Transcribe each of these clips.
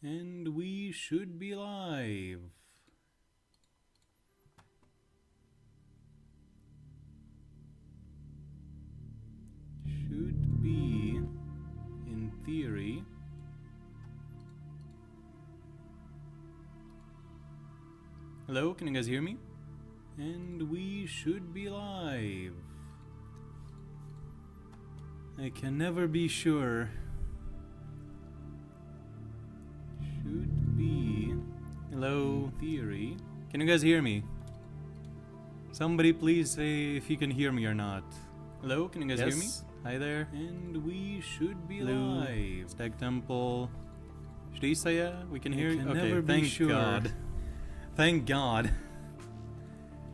And we should be live. Should be, in theory. Hello, can you guys hear me? And we should be live. I can never be sure. Should be. Hello, theory. Can you guys hear me? Somebody please say if you can hear me or not. Hello, can you guys hear me? Hi there. And we should be live. Stag Temple. Shrisaya, we can hear you. Okay, thank God. Thank God.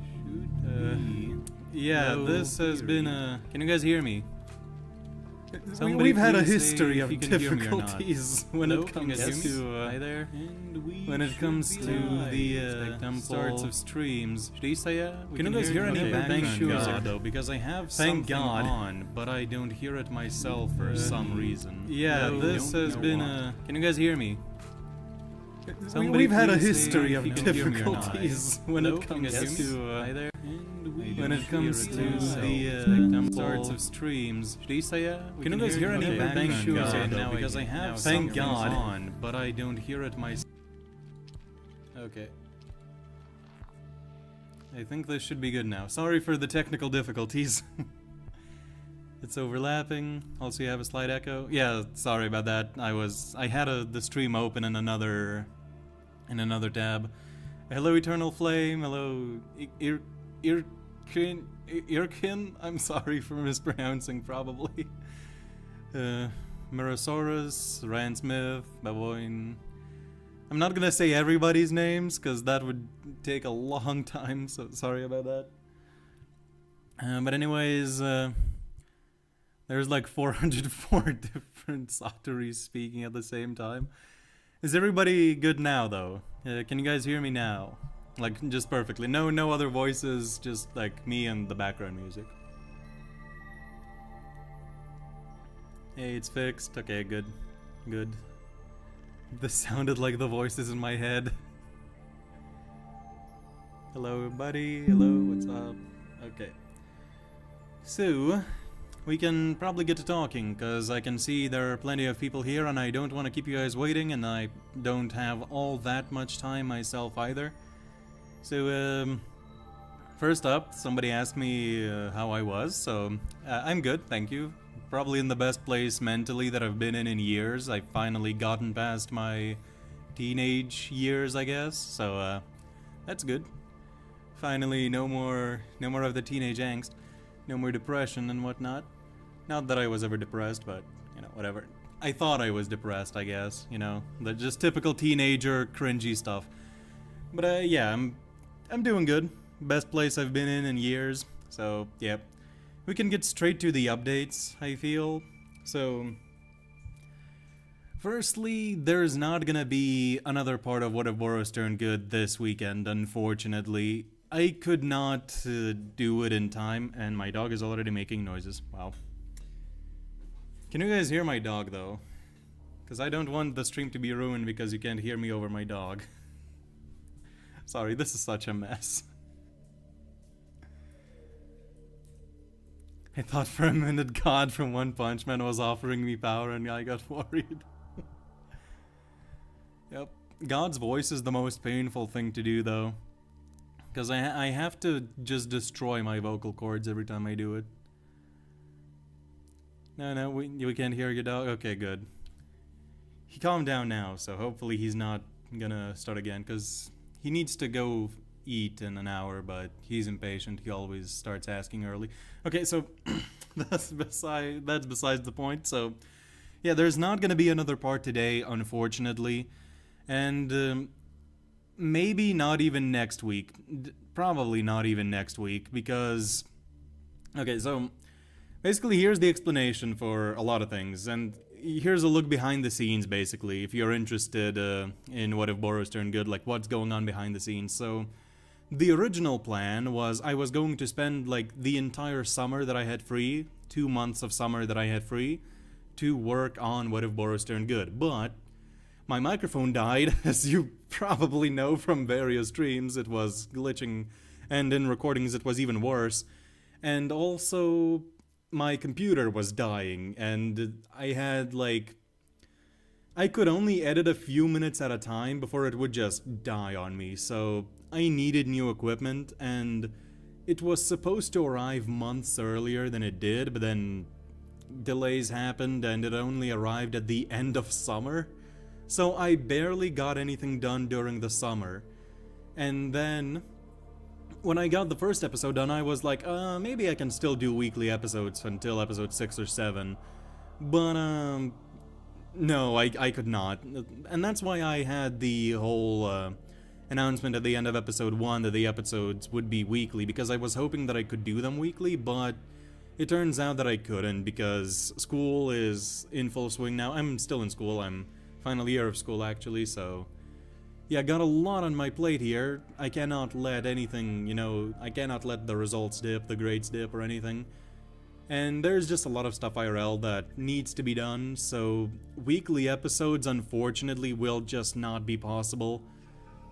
Should be. Yeah, hello, this has been a. Can you guys hear me? We've had a history of difficulties when it comes to when it comes to the starts of streams. Can you guys hear any background music though? Because I have something on, but I don't hear it myself for some reason. Yeah, this has been a. Can you guys hear me? We've had a history of difficulties when it comes to when it comes to the starts of streams. Can you guys hear any background music though? Because I have thank God on, but I don't hear it myself. Okay. I think this should be good now. Sorry for the technical difficulties. It's overlapping. Also, you have a slight echo. Yeah, sorry about that. I had the stream open in another tab. Hello, Eternal Flame. Hello, Irkin. I'm sorry for mispronouncing, probably. Mirasaurus, Ryan Smith, Baboin. I'm not gonna say everybody's names because that would take a long time. So sorry about that. But anyways. There's like 404 different Satoris speaking at the same time. Is everybody good now, though? Can you guys hear me now? Like, just perfectly. No other voices, just like me and the background music. Hey, it's fixed. Okay, good. Good. This sounded like the voices in my head. Hello, buddy. Hello, what's up? Okay. So... we can probably get to talking, because I can see there are plenty of people here and I don't want to keep you guys waiting, and I don't have all that much time myself either. So, first up, somebody asked me how I was, so I'm good, thank you. Probably in the best place mentally that I've been in years. I've finally gotten past my teenage years, I guess, so that's good. Finally, no more of the teenage angst. No more depression and whatnot. Not that I was ever depressed, but, you know, whatever. I thought I was depressed, I guess, you know. The just typical teenager, cringy stuff. But, yeah, I'm doing good. Best place I've been in years. So, yeah. We can get straight to the updates, I feel. So, firstly, there's not gonna be another part of What If Boros Turned Good this weekend, unfortunately. I could not do it in time, and my dog is already making noises. Wow. Can you guys hear my dog, though? Because I don't want the stream to be ruined because you can't hear me over my dog. Sorry, this is such a mess. I thought for a minute God from One Punch Man was offering me power and I got worried. Yep. God's voice is the most painful thing to do, though. Because I have to just destroy my vocal cords every time I do it. No, we can't hear your dog? Okay, good. He calmed down now, so hopefully he's not gonna start again, because he needs to go eat in an hour, but he's impatient. He always starts asking early. Okay, so that's besides the point. So, yeah, there's not gonna be another part today, unfortunately. And... maybe not even next week. Probably not even next week, because... okay, so... basically, here's the explanation for a lot of things, and here's a look behind the scenes, basically, if you're interested in What If Boros Turned Good, like, what's going on behind the scenes. So, the original plan was I was going to spend, like, the entire summer that I had free, 2 months of summer that I had free, to work on What If Boros Turned Good, but... my microphone died, as you probably know from various streams. It was glitching, and in recordings it was even worse. And also, my computer was dying, and I had, like... I could only edit a few minutes at a time before it would just die on me, so I needed new equipment, and it was supposed to arrive months earlier than it did, but then delays happened and it only arrived at the end of summer. So I barely got anything done during the summer. And then, when I got the first episode done, I was like, maybe I can still do weekly episodes until episode 6 or 7. But, no, I could not. And that's why I had the whole announcement at the end of episode 1 that the episodes would be weekly, because I was hoping that I could do them weekly, but it turns out that I couldn't because school is in full swing now. I'm still in school. I'm final year of school, actually, so... Yeah, got a lot on my plate here. I cannot let anything, I cannot let the results dip, the grades dip, or anything. And there's just a lot of stuff IRL that needs to be done, so weekly episodes, unfortunately, will just not be possible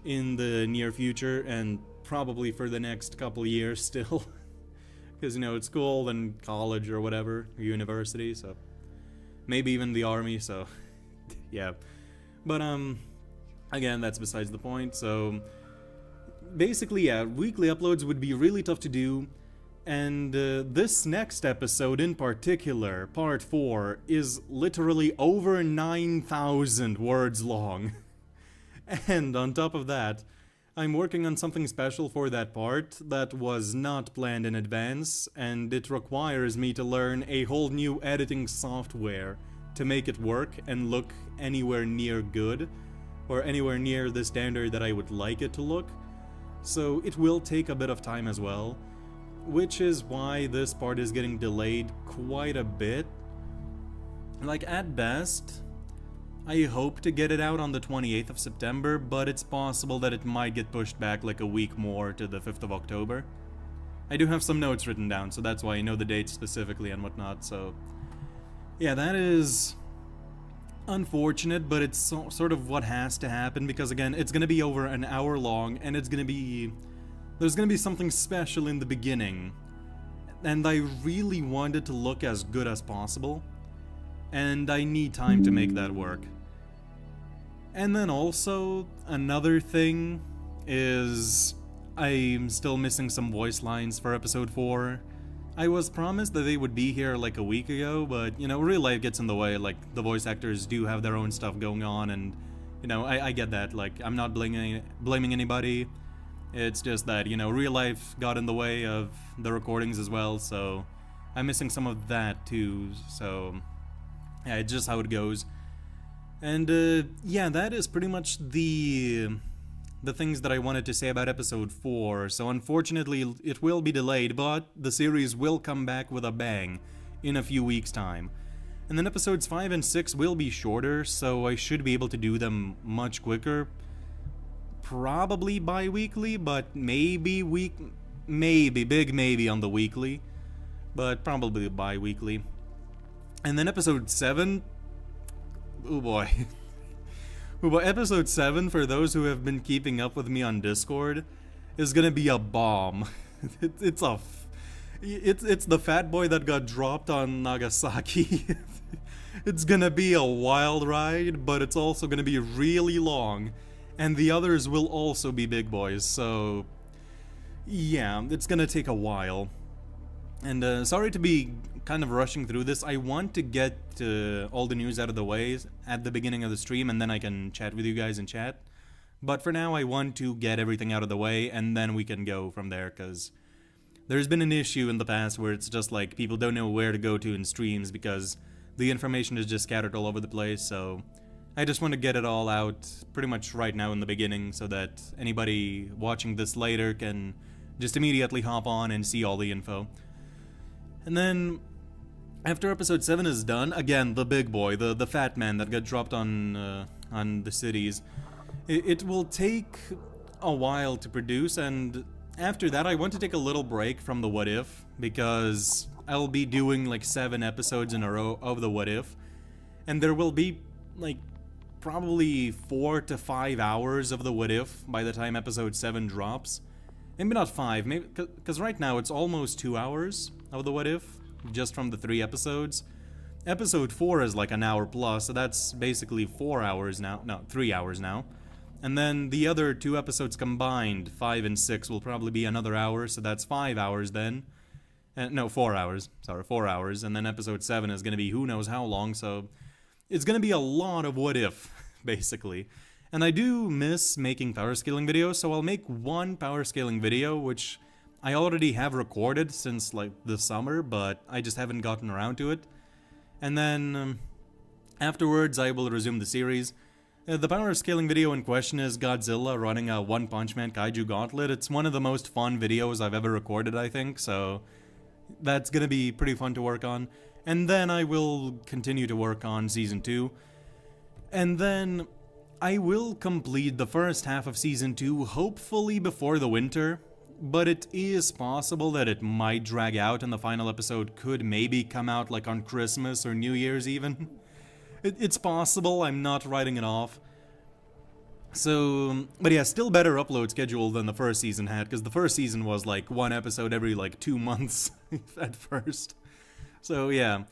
in the near future, and probably for the next couple years still. Because, it's school and college or whatever, or university, so... Maybe even the army, so... yeah. But, again, that's besides the point, so... Basically, yeah, weekly uploads would be really tough to do, and this next episode in particular, part 4, is literally over 9,000 words long. And on top of that, I'm working on something special for that part that was not planned in advance, and it requires me to learn a whole new editing software to make it work and look anywhere near good, or anywhere near the standard that I would like it to look. So it will take a bit of time as well, which is why this part is getting delayed quite a bit. Like, at best, I hope to get it out on the 28th of September, but it's possible that it might get pushed back like a week more to the 5th of October. I do have some notes written down, so that's why I know the date specifically and whatnot, so... Yeah, that is unfortunate, but it's sort of what has to happen, because again, it's gonna be over an hour long, and it's gonna be... There's gonna be something special in the beginning, and I really want it to look as good as possible, and I need time to make that work. And then also, another thing is I'm still missing some voice lines for episode 4. I was promised that they would be here like a week ago, but, real life gets in the way. Like, the voice actors do have their own stuff going on, and, I get that. Like, I'm not blaming anybody. It's just that, real life got in the way of the recordings as well, so I'm missing some of that too, so yeah, it's just how it goes. And yeah, that is pretty much the things that I wanted to say about episode 4. So unfortunately, it will be delayed, but the series will come back with a bang in a few weeks' time. And then episodes 5 and 6 will be shorter, so I should be able to do them much quicker. Probably bi-weekly, but maybe big maybe on the weekly, but probably bi-weekly. And then episode 7, oh boy. Episode 7, for those who have been keeping up with me on Discord, is gonna be a bomb. It's the fat boy that got dropped on Nagasaki. It's gonna be a wild ride, but it's also gonna be really long, and the others will also be big boys, so yeah, it's gonna take a while. And sorry to be kind of rushing through this. I want to get all the news out of the way at the beginning of the stream, and then I can chat with you guys in chat. But for now, I want to get everything out of the way, and then we can go from there, because there's been an issue in the past where it's just like people don't know where to go to in streams because the information is just scattered all over the place, so I just want to get it all out pretty much right now in the beginning so that anybody watching this later can just immediately hop on and see all the info. And then, after episode 7 is done, again, the big boy, the fat man that got dropped on the cities, it will take a while to produce, and after that I want to take a little break from the What If, because I'll be doing like 7 episodes in a row of the What If, and there will be like probably 4 to 5 hours of the What If by the time episode 7 drops. Maybe not 5, maybe because right now it's almost 2 hours of the What If, just from the 3 episodes. Episode 4 is like an hour plus, so that's basically 4 hours now. No, 3 hours now. And then the other 2 episodes combined, 5 and 6, will probably be another hour, so that's 5 hours then. No, 4 hours. Sorry, 4 hours. And then episode 7 is going to be who knows how long, so it's going to be a lot of What If, basically. And I do miss making power scaling videos, so I'll make one power scaling video, which I already have recorded since like the summer, but I just haven't gotten around to it. And then afterwards I will resume the series. The power scaling video in question is Godzilla running a One Punch Man Kaiju Gauntlet. It's one of the most fun videos I've ever recorded, I think, so that's gonna be pretty fun to work on. And then I will continue to work on Season 2. And then I will complete the first half of Season 2, hopefully before the winter. But it is possible that it might drag out and the final episode could maybe come out like on Christmas or New Year's even. It's possible, I'm not writing it off. So, but yeah, still better upload schedule than the first season had, because the first season was like one episode every like 2 months at first. So yeah,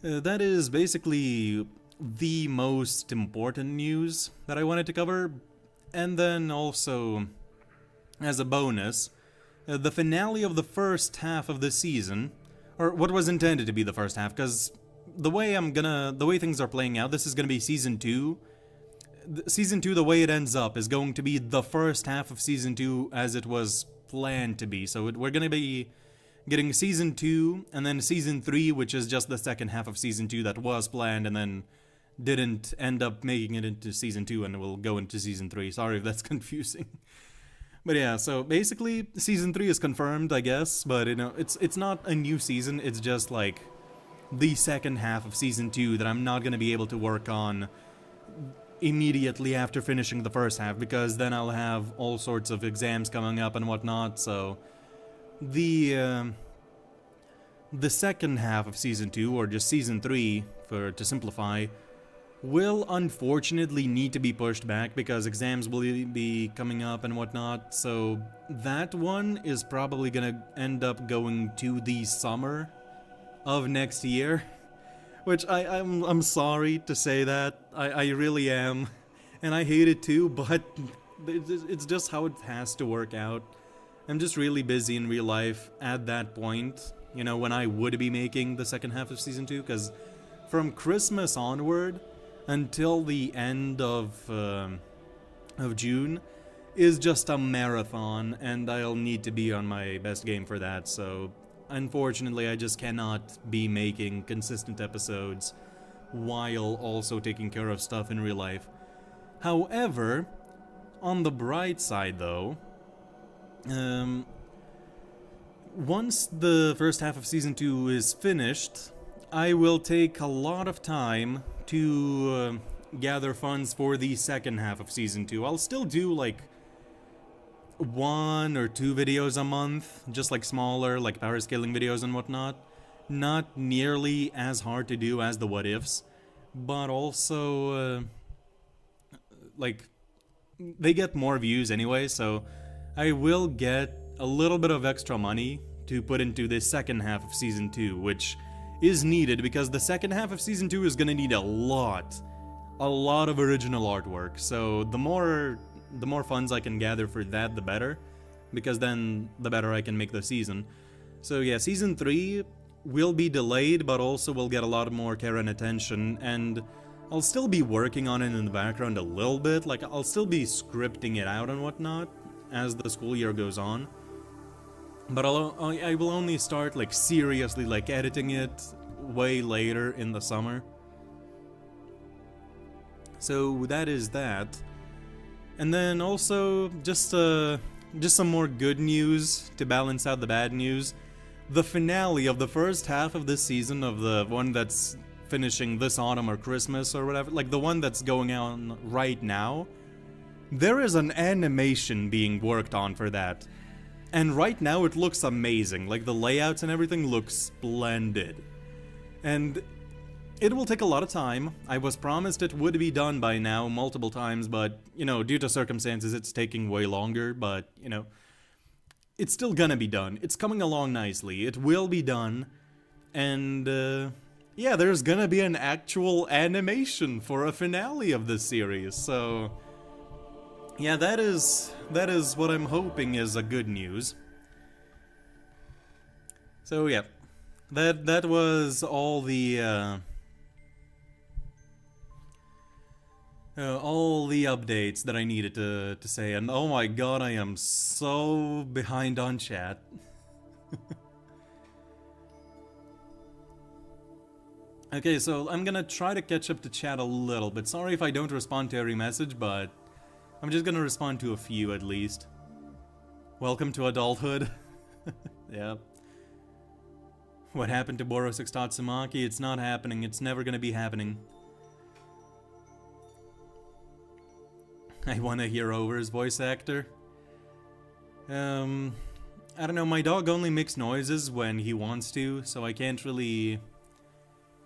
that is basically the most important news that I wanted to cover. And then also, as a bonus, the finale of the first half of the season, or what was intended to be the first half, because the way things are playing out, this is gonna be Season 2. Season 2, the way it ends up, is going to be the first half of Season 2 as it was planned to be. So we're gonna be getting Season 2, and then Season 3, which is just the second half of Season 2 that was planned, and then didn't end up making it into Season 2, and will go into Season 3. Sorry if that's confusing. But yeah, so basically, Season 3 is confirmed, I guess, but you know, it's not a new season, it's just like the second half of Season 2 that I'm not gonna be able to work on immediately after finishing the first half, because then I'll have all sorts of exams coming up and whatnot. So the second half of Season 2, or just Season 3 to simplify, will unfortunately need to be pushed back because exams will be coming up and whatnot. So that one is probably gonna end up going to the summer of next year. Which I'm sorry to say that, I really am, and I hate it too, but it's just how it has to work out. I'm just really busy in real life at that point, you know, when I would be making the second half of Season 2, because from Christmas onward until the end of June is just a marathon, and I'll need to be on my best game for that, so unfortunately, I just cannot be making consistent episodes while also taking care of stuff in real life. However, on the bright side though, once the first half of Season 2 is finished, I will take a lot of time to gather funds for the second half of Season 2. I'll still do like 1 or 2 videos a month, just like smaller, like power scaling videos and whatnot. Not nearly as hard to do as the What Ifs, but also, like, they get more views anyway, so I will get a little bit of extra money to put into the second half of Season 2, which is needed because the second half of Season 2 is gonna need a lot of original artwork, so the more funds I can gather for that, the better, because then the better I can make the season. So yeah, Season 3 will be delayed, but also will get a lot more care and attention, and I'll still be working on it in the background a little bit, like I'll still be scripting it out and whatnot as the school year goes on. But I will only start like seriously like editing it way later in the summer. So that is that. And then also, just some more good news to balance out the bad news. The finale of the first half of this season, of the one that's finishing this autumn or Christmas or whatever, like the one that's going on right now, there is an animation being worked on for that. And right now it looks amazing, like the layouts and everything look splendid. And It will take a lot of time. I was promised it would be done by now multiple times, but, you know, due to circumstances, it's taking way longer, but, you know, it's still gonna be done. It's coming along nicely. It will be done. And, yeah, there's gonna be an actual animation for a finale of this series, so... yeah, that is what I'm hoping is a good news. So, yeah. That was all the updates that I needed to say, and oh my god, I am so behind on chat. Okay, so I'm gonna try to catch up to chat a little bit. Sorry if I don't respond to every message, but I'm just gonna respond to a few at least. Welcome to adulthood. Yep. What happened to Boros Tatsumaki? It's not happening. It's never gonna be happening. I wanna hear Over's voice actor. I don't know, my dog only makes noises when he wants to, so I can't really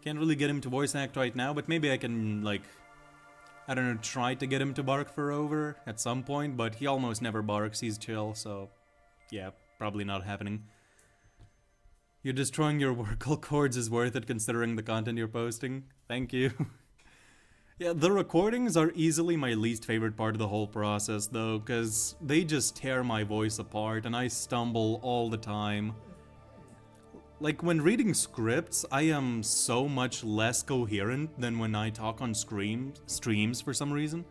get him to voice act right now, but maybe I can, like, I don't know, try to get him to bark for Over at some point, but he almost never barks, he's chill, so yeah, probably not happening. You're destroying your vocal cords is worth it considering the content you're posting. Thank you. Yeah, the recordings are easily my least favorite part of the whole process, though, because they just tear my voice apart and I stumble all the time. Like, when reading scripts, I am so much less coherent than when I talk on streams for some reason.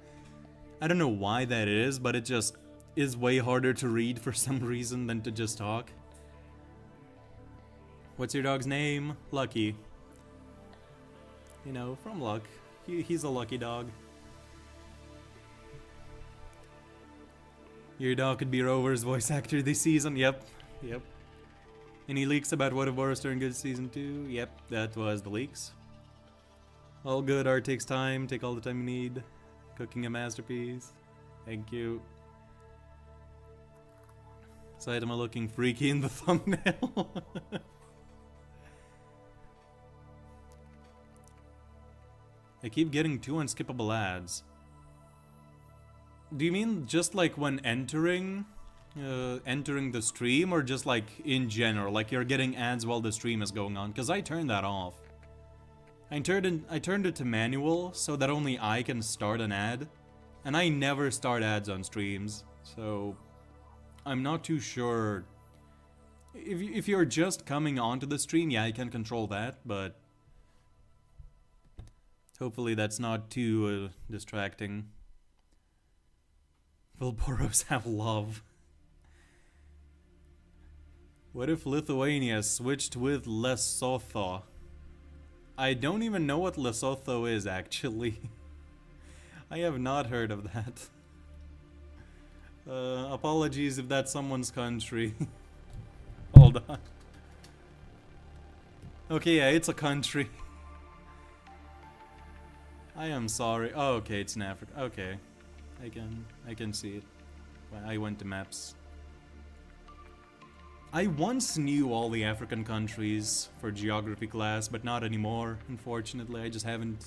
I don't know why that is, but it just is way harder to read for some reason than to just talk. What's your dog's name? Lucky. You know, from Luck. He's a lucky dog. Your dog could be Rover's voice actor this season? Yep. Any leaks about what if Boros turned good season 2? Yep, that was the leaks. All good, art takes time, take all the time you need. Cooking a masterpiece. Thank you. Saitama looking freaky in the thumbnail. I keep getting 2 unskippable ads. Do you mean just like when entering the stream, or just like in general, like you're getting ads while the stream is going on? Because I turned that off. I turned it to manual so that only I can start an ad, and I never start ads on streams, so I'm not too sure. If you're just coming onto the stream, yeah, I can control that, but hopefully that's not too distracting. Will Boros have love? What if Lithuania switched with Lesotho? I don't even know what Lesotho is, actually. I have not heard of that. Apologies if that's someone's country. Hold on. Okay, yeah, it's a country. I am sorry. Oh, okay, it's in Africa. Okay. I can see it. I went to maps. I once knew all the African countries for geography class, but not anymore, unfortunately. I just haven't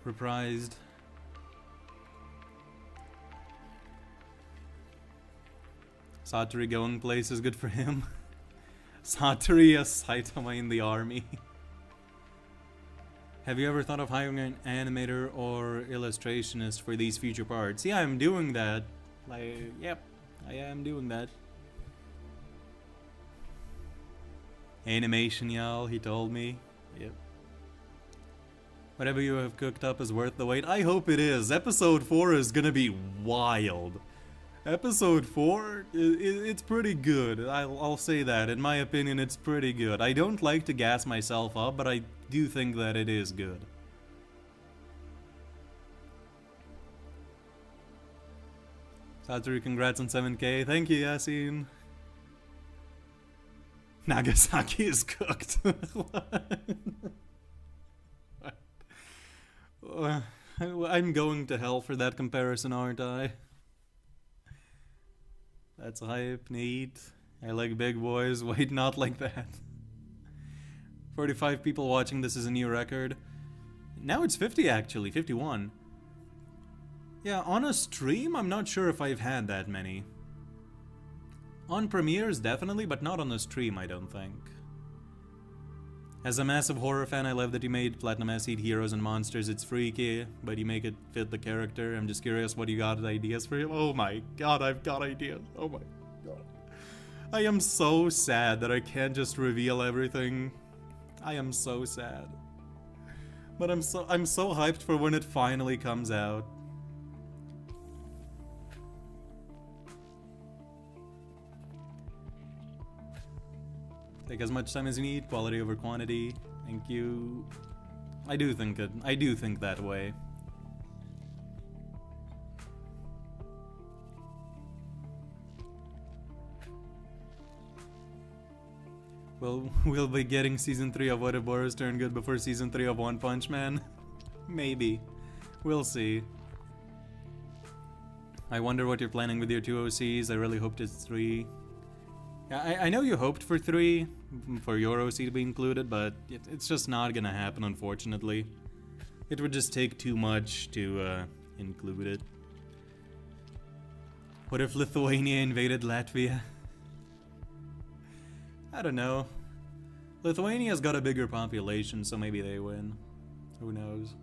reprised. Satori going places, good for him. Satori as Saitama in the army. Have you ever thought of hiring an animator or illustrationist for these future parts? Yeah, I'm doing that. Yep, I am doing that. Animation, y'all, he told me. Yep. Whatever you have cooked up is worth the wait. I hope it is. Episode 4 is gonna be wild. Episode 4, it's pretty good. I'll say that. In my opinion, it's pretty good. I don't like to gas myself up, but I do think that it is good. Satori, congrats on 7K. Thank you, Yasin. Nagasaki is cooked. I'm going to hell for that comparison, aren't I? That's hype, neat. I like big boys. Wait, not like that. 45 people watching, this is a new record. Now it's 50 actually, 51. Yeah, on a stream, I'm not sure if I've had that many. On premieres, definitely, but not on a stream, I don't think. As a massive horror fan, I love that you made Platinum Acid Heroes and Monsters. It's freaky, but you make it fit the character. I'm just curious what you got ideas for him. Oh my god, I've got ideas. Oh my god. I am so sad that I can't just reveal everything. I am so sad. But I'm so hyped for when it finally comes out. Take as much time as you need, quality over quantity. Thank you. I do think that way. Well, we'll be getting season 3 of What If Boros Turned Good before season 3 of One Punch Man? Maybe. We'll see. I wonder what you're planning with your 2 OCs. I really hoped it's 3. I know you hoped for 3, for your OC to be included, but it's just not gonna happen, unfortunately. It would just take too much to include it. What if Lithuania invaded Latvia? I don't know. Lithuania's got a bigger population, so maybe they win. Who knows?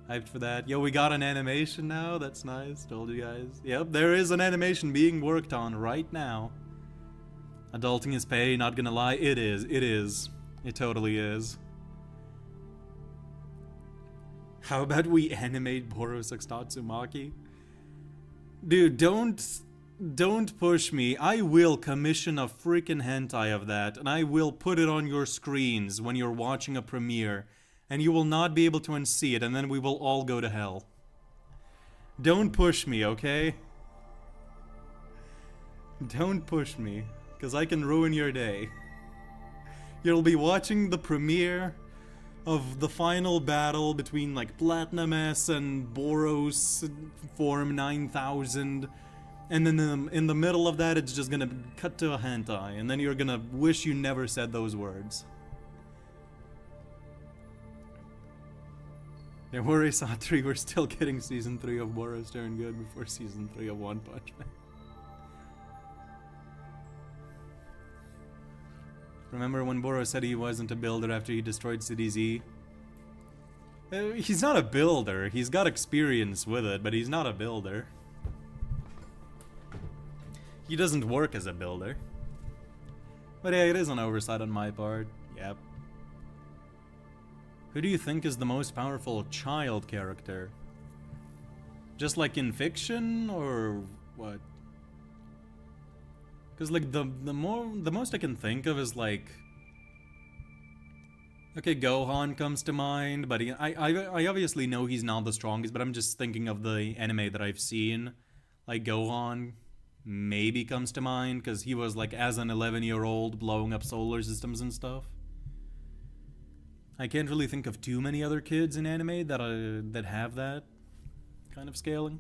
Hyped for that. Yo, we got an animation now? That's nice. Told you guys. Yep, there is an animation being worked on right now. Adulting is pay, not gonna lie. It is. It is. It totally is. How about we animate Boros X Tatsumaki? Dude, don't push me. I will commission a freaking hentai of that, and I will put it on your screens when you're watching a premiere, and you will not be able to unsee it, and then we will all go to hell. Don't push me, okay? Don't push me, because I can ruin your day. You'll be watching the premiere of the final battle between, like, Platinum S and Boros Form 9000, and then in the middle of that, it's just gonna cut to a hentai, and then you're gonna wish you never said those words. Don't worry, Satri, we're still getting season 3 of Boros Turned Good before season 3 of One Punch Man. Remember when Boros said he wasn't a builder after he destroyed City Z? He's not a builder. He's got experience with it, but he's not a builder. He doesn't work as a builder. But yeah, it is an oversight on my part. Yep. Who do you think is the most powerful child character? Just like in fiction, or what? Because like the most I can think of is like, okay, Gohan comes to mind, but I obviously know he's not the strongest, but I'm just thinking of the anime that I've seen. Like Gohan maybe comes to mind because he was like as an 11-year-old blowing up solar systems and stuff. I can't really think of too many other kids in anime that have that kind of scaling.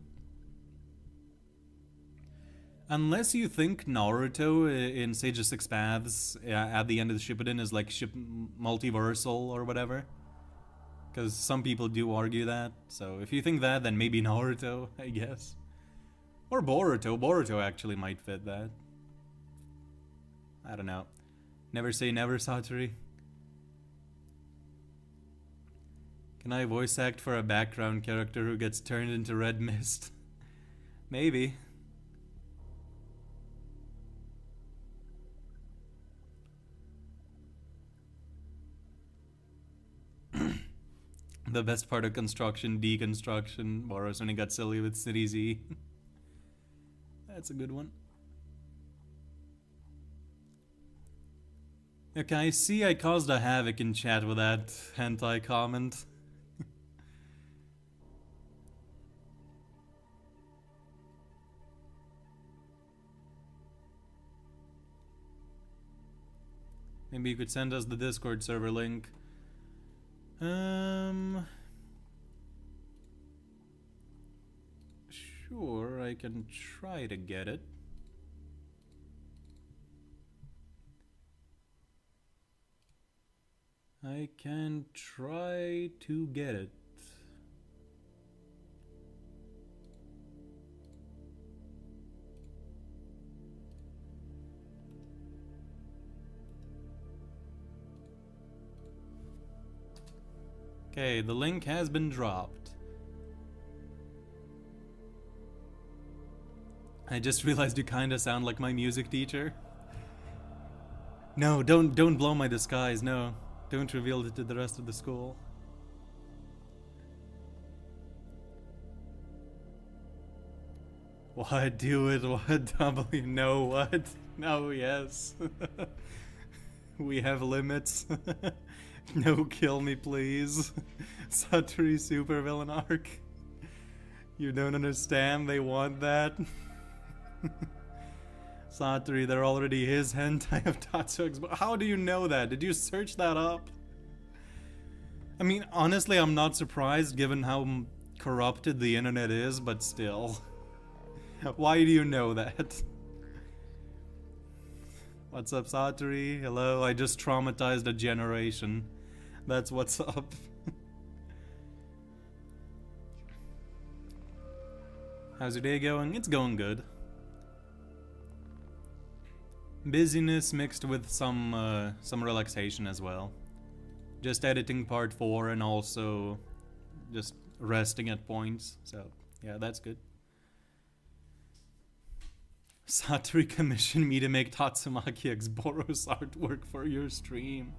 Unless you think Naruto in Sage of Six Paths at the end of the Shippuden is like multiversal or whatever. Because some people do argue that. So if you think that, then maybe Naruto, I guess. Or Boruto. Boruto actually might fit that. I don't know. Never say never, Satori. Can I voice act for a background character who gets turned into red mist? Maybe. The best part of construction, deconstruction. Boros when he got silly with City Z. That's a good one. Okay, I see I caused a havoc in chat with that hentai comment. Maybe you could send us the Discord server link. Sure, I can try to get it. I can try to get it. Okay, the link has been dropped. I just realized you kinda sound like my music teacher. No, don't blow my disguise, no. Don't reveal it to the rest of the school. What? Do it? What? W? No, what? No, yes. We have limits. No, kill me, please. Satori supervillain arc. You don't understand, they want that. Satori, they're already his hentai of Tatsuo's. But how do you know that? Did you search that up? I mean, honestly, I'm not surprised given how corrupted the internet is, but still. Why do you know that? What's up, Satori? Hello, I just traumatized a generation. That's what's up. How's your day going? It's going good. Busyness mixed with some relaxation as well. Just editing part 4 and also just resting at points. So yeah, that's good. Satori commissioned me to make Tatsumaki X Boros artwork for your stream.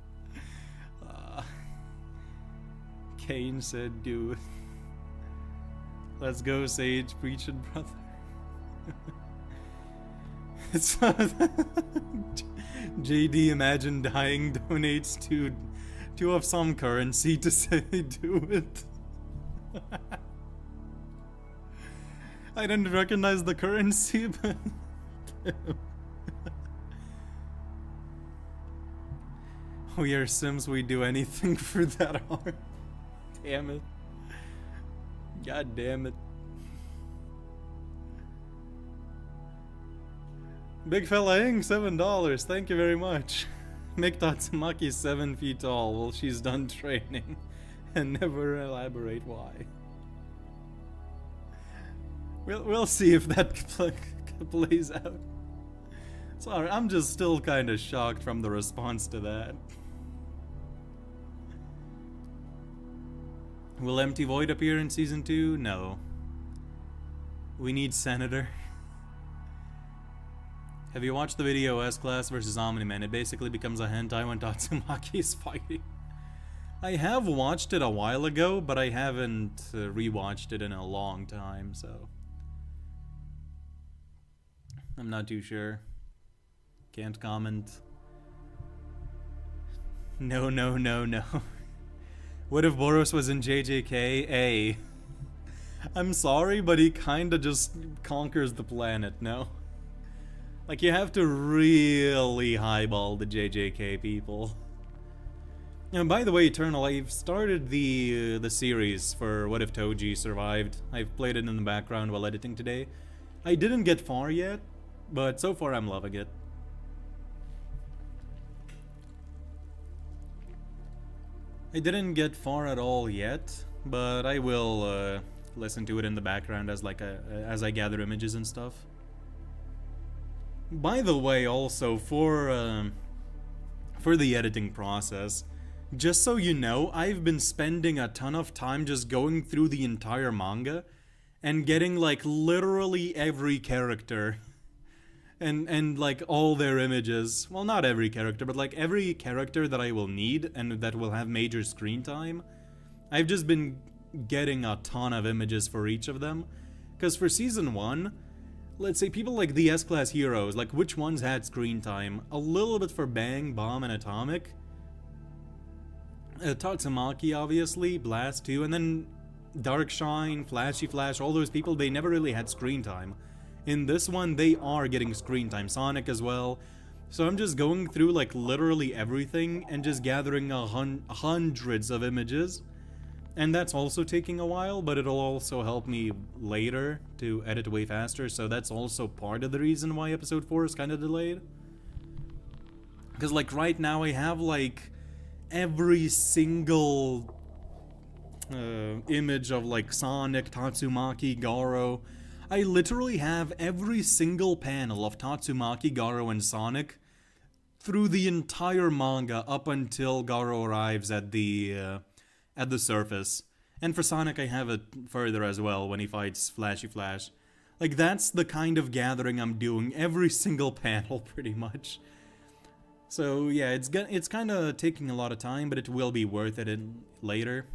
Kane said, do it. Let's go, Sage. Preach it, brother. It's JD, imagine dying, donates to of some currency to say do it. I didn't recognize the currency, but we are Sims, we do anything for that art. Damn it. God damn it. Big fella Ing, $7. Thank you very much. Make Tatsumaki 7 feet tall while she's done training. And never elaborate why. We'll see if that plays out. Sorry, I'm just still kind of shocked from the response to that. Will Empty Void appear in Season 2? No. We need Senator. Have you watched the video S-Class vs Omni-Man? It basically becomes a hentai when Tatsumaki is fighting. I have watched it a while ago, but I haven't rewatched it in a long time, so I'm not too sure. Can't comment. No, no, no, no. What if Boros was in JJK? I'm sorry, but he kinda just conquers the planet, no? Like, you have to really highball the JJK people. And by the way, Eternal, I've started the series for What If Toji Survived. I've played it in the background while editing today. I didn't get far yet, but so far I'm loving it. I didn't get far at all yet, but I will listen to it in the background as as I gather images and stuff. By the way, also for the editing process, just so you know, I've been spending a ton of time just going through the entire manga and getting like literally every character and like all their images. Well, not every character, but like every character that I will need and that will have major screen time. I've just been getting a ton of images for each of them. Because for Season 1, let's say people like the S-Class heroes, like which ones had screen time? A little bit for Bang, Bomb, and Atomic. Tatsumaki, obviously, Blast too, and then Darkshine, Flashy Flash, all those people, they never really had screen time. In this one, they are getting screen time. Sonic as well. So I'm just going through like literally everything and just gathering hundreds of images. And that's also taking a while, but it'll also help me later to edit way faster. So that's also part of the reason why episode 4 is kind of delayed. Because like right now I have like every single image of like Sonic, Tatsumaki, Garo. I literally have every single panel of Tatsumaki, Garo, and Sonic through the entire manga up until Garo arrives at the surface. And for Sonic, I have it further as well when he fights Flashy Flash. Like, that's the kind of gathering I'm doing every single panel, pretty much. So yeah, it's kind of taking a lot of time, but it will be worth it later.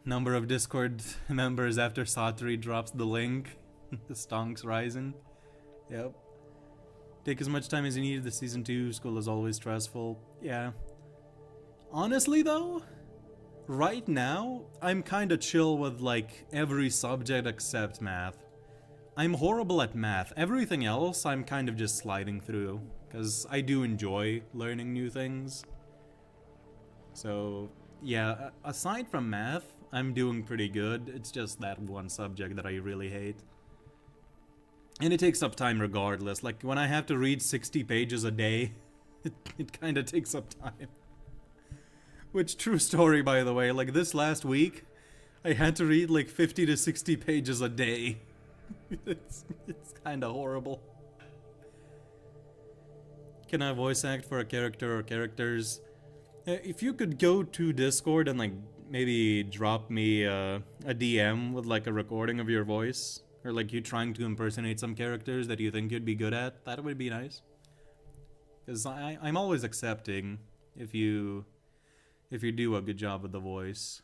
Number of Discord members after Satori drops the link. The stonks rising. Yep. Take as much time as you need. The season 2 school is always stressful. Yeah. Honestly though, right now, I'm kinda chill with like every subject except math. I'm horrible at math. Everything else I'm kind of just sliding through, because I do enjoy learning new things. So yeah, aside from math, I'm doing pretty good. It's just that one subject that I really hate. And it takes up time regardless. Like, when I have to read 60 pages a day, it kind of takes up time. Which, true story, by the way. Like, this last week, I had to read like 50 to 60 pages a day. It's kind of horrible. Can I voice act for a character or characters? If you could go to Discord and like maybe drop me a DM with like a recording of your voice, or like you trying to impersonate some characters that you think you'd be good at, that would be nice. Because I'm always accepting if you do a good job with the voice.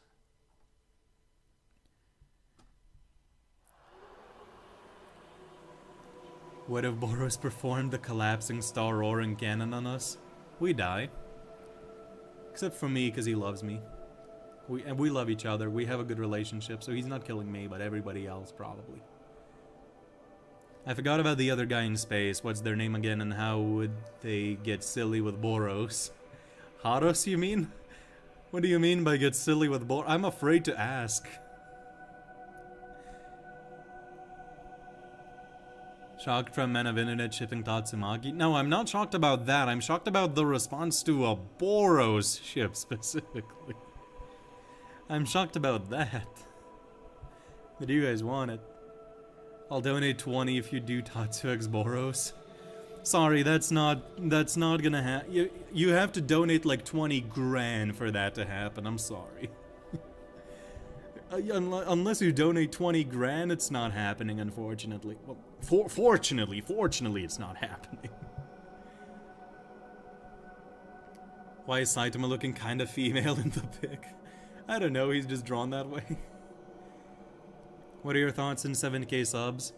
What if Boros performed the collapsing star roaring cannon on us? We die. Except for me, because he loves me. We love each other. We have a good relationship, so he's not killing me, but everybody else probably. I forgot about the other guy in space. What's their name again, and how would they get silly with Boros? Haros, you mean? What do you mean by get silly with Boros? I'm afraid to ask. Shocked from men of internet shipping Tatsumaki? No, I'm not shocked about that. I'm shocked about the response to a Boros ship specifically. I'm shocked about that. But you guys want it. I'll donate 20 if you do Tatsuex Boros. Sorry, that's not gonna happen. You have to donate like 20 grand for that to happen. I'm sorry. Unless you donate 20 grand, it's not happening, unfortunately. Well, fortunately, it's not happening. Why is Saitama looking kind of female in the pic? I don't know, he's just drawn that way. What are your thoughts in 7k subs?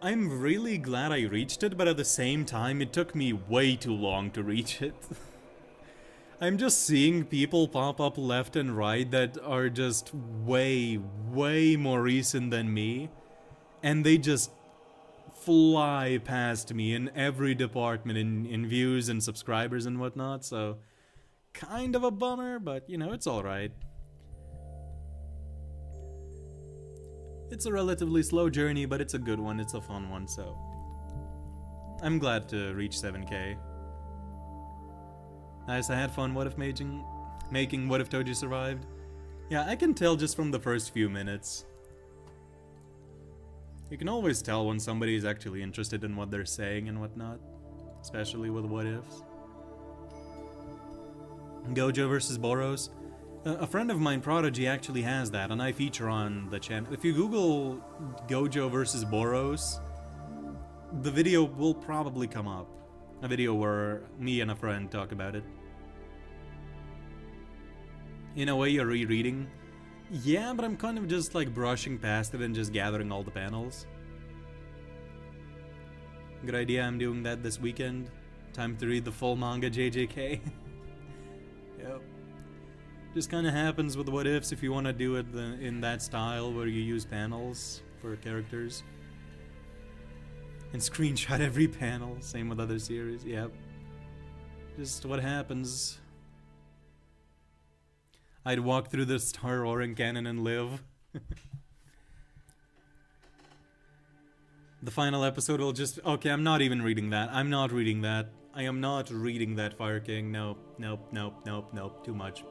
I'm really glad I reached it, but at the same time, it took me way too long to reach it. I'm just seeing people pop up left and right that are just way, way more recent than me. And they just fly past me in every department, in views and subscribers and whatnot, so kind of a bummer, but you know, it's alright. It's a relatively slow journey, but it's a good one, it's a fun one, so I'm glad to reach 7k. Nice, I had fun What If making What If Toji Survived. Yeah, I can tell just from the first few minutes. You can always tell when somebody is actually interested in what they're saying and whatnot, especially with what ifs. Gojo versus Boros. A friend of mine, Prodigy, actually has that, and I feature on the channel. If you Google Gojo versus Boros, the video will probably come up. A video where me and a friend talk about it. In a way, you're rereading. Yeah, but I'm kind of just like brushing past it and just gathering all the panels. Good idea, I'm doing that this weekend. Time to read the full manga JJK. Yep. Just kind of happens with what ifs if you want to do it in that style where you use panels for characters. And screenshot every panel, same with other series, yep. Just what happens. I'd walk through the star roaring cannon and live. The final episode will just... Okay, I'm not even reading that. I'm not reading that. I am not reading that, Fire King. Nope, nope, nope, nope, nope. Too much.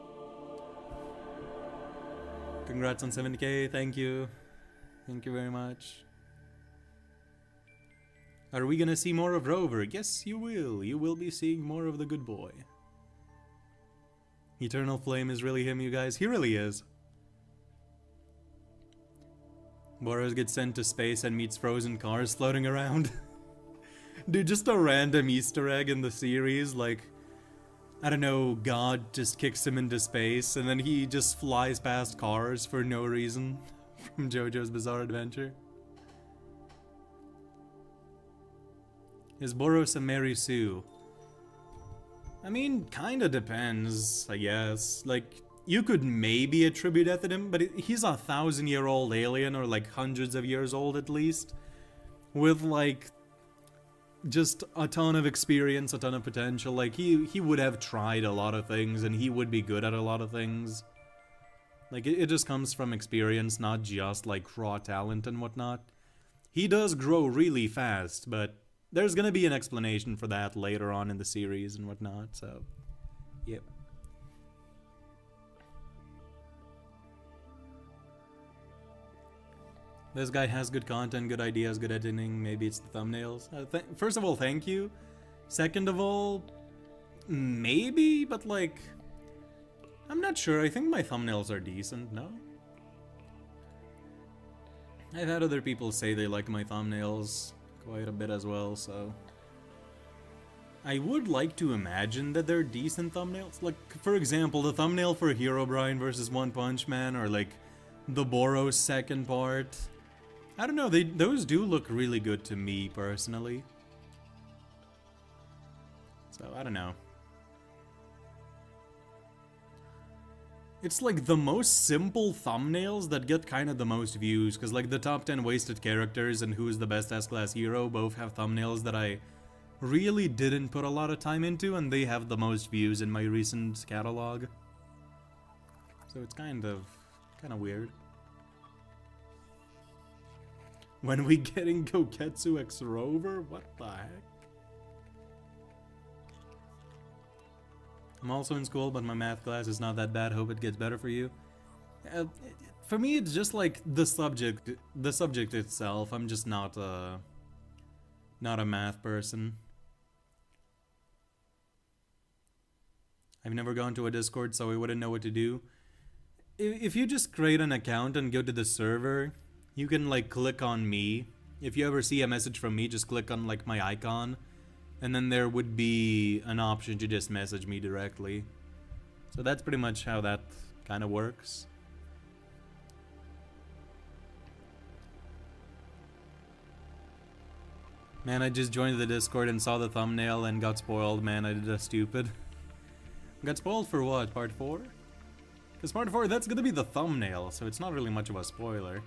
Congrats on 70k. Thank you. Thank you very much. Are we gonna see more of Rover? Yes, you will. You will be seeing more of the good boy. Eternal Flame is really him, you guys. He really is. Boros gets sent to space and meets frozen cars floating around. Dude, just a random Easter egg in the series, like, I don't know, God just kicks him into space and then he just flies past cars for no reason from JoJo's Bizarre Adventure. Is Boros a Mary Sue? I mean, kinda depends, I guess. Like, you could maybe attribute that to him, but he's 1,000-year-old alien, or like hundreds of years old at least, with like just a ton of experience, a ton of potential. Like, he would have tried a lot of things, and he would be good at a lot of things. Like, it just comes from experience, not just like raw talent and whatnot. He does grow really fast, but there's gonna be an explanation for that later on in the series and whatnot, so yep. This guy has good content, good ideas, good editing. Maybe it's the thumbnails. First of all, thank you. Second of all, maybe, but like, I'm not sure. I think my thumbnails are decent, no? I've had other people say they like my thumbnails quite a bit as well, so I would like to imagine that they're decent thumbnails. Like, for example, the thumbnail for Herobrine versus One Punch Man, or like the Boros second part. I don't know, those do look really good to me, personally. So, I don't know. It's like the most simple thumbnails that get kind of the most views, because like the top 10 wasted characters and who's the best S-Class hero both have thumbnails that I really didn't put a lot of time into, and they have the most views in my recent catalog. So it's kind of weird. When we getting Goketsu X Rover? What the heck? I'm also in school, but my math class is not that bad. Hope it gets better for you. For me, it's just like the subject itself. I'm just not a math person. I've never gone to a Discord, so I wouldn't know what to do. If you just create an account and go to the server, you can like click on me. If you ever see a message from me, just click on like my icon, and then there would be an option to just message me directly. So that's pretty much how that kind of works. Man, I just joined the Discord and saw the thumbnail and got spoiled. Man, I did a stupid. Got spoiled for what? Part 4? Because part 4, that's gonna be the thumbnail, so it's not really much of a spoiler.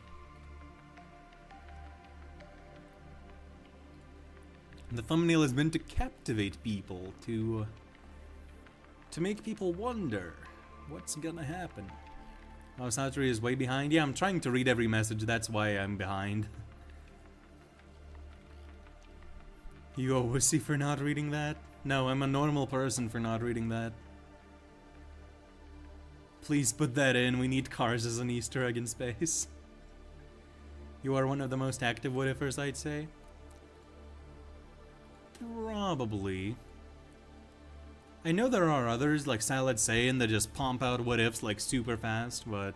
The thumbnail is meant to captivate people, to make people wonder what's gonna happen. Oh, Saturi is way behind. Yeah, I'm trying to read every message, that's why I'm behind. You a wussy for not reading that? No, I'm a normal person for not reading that. Please put that in, we need cars as an Easter egg in space. You are one of the most active what-ifers, I'd say. Probably. I know there are others, like Salad Saiyan, that just pump out what-ifs like super fast, but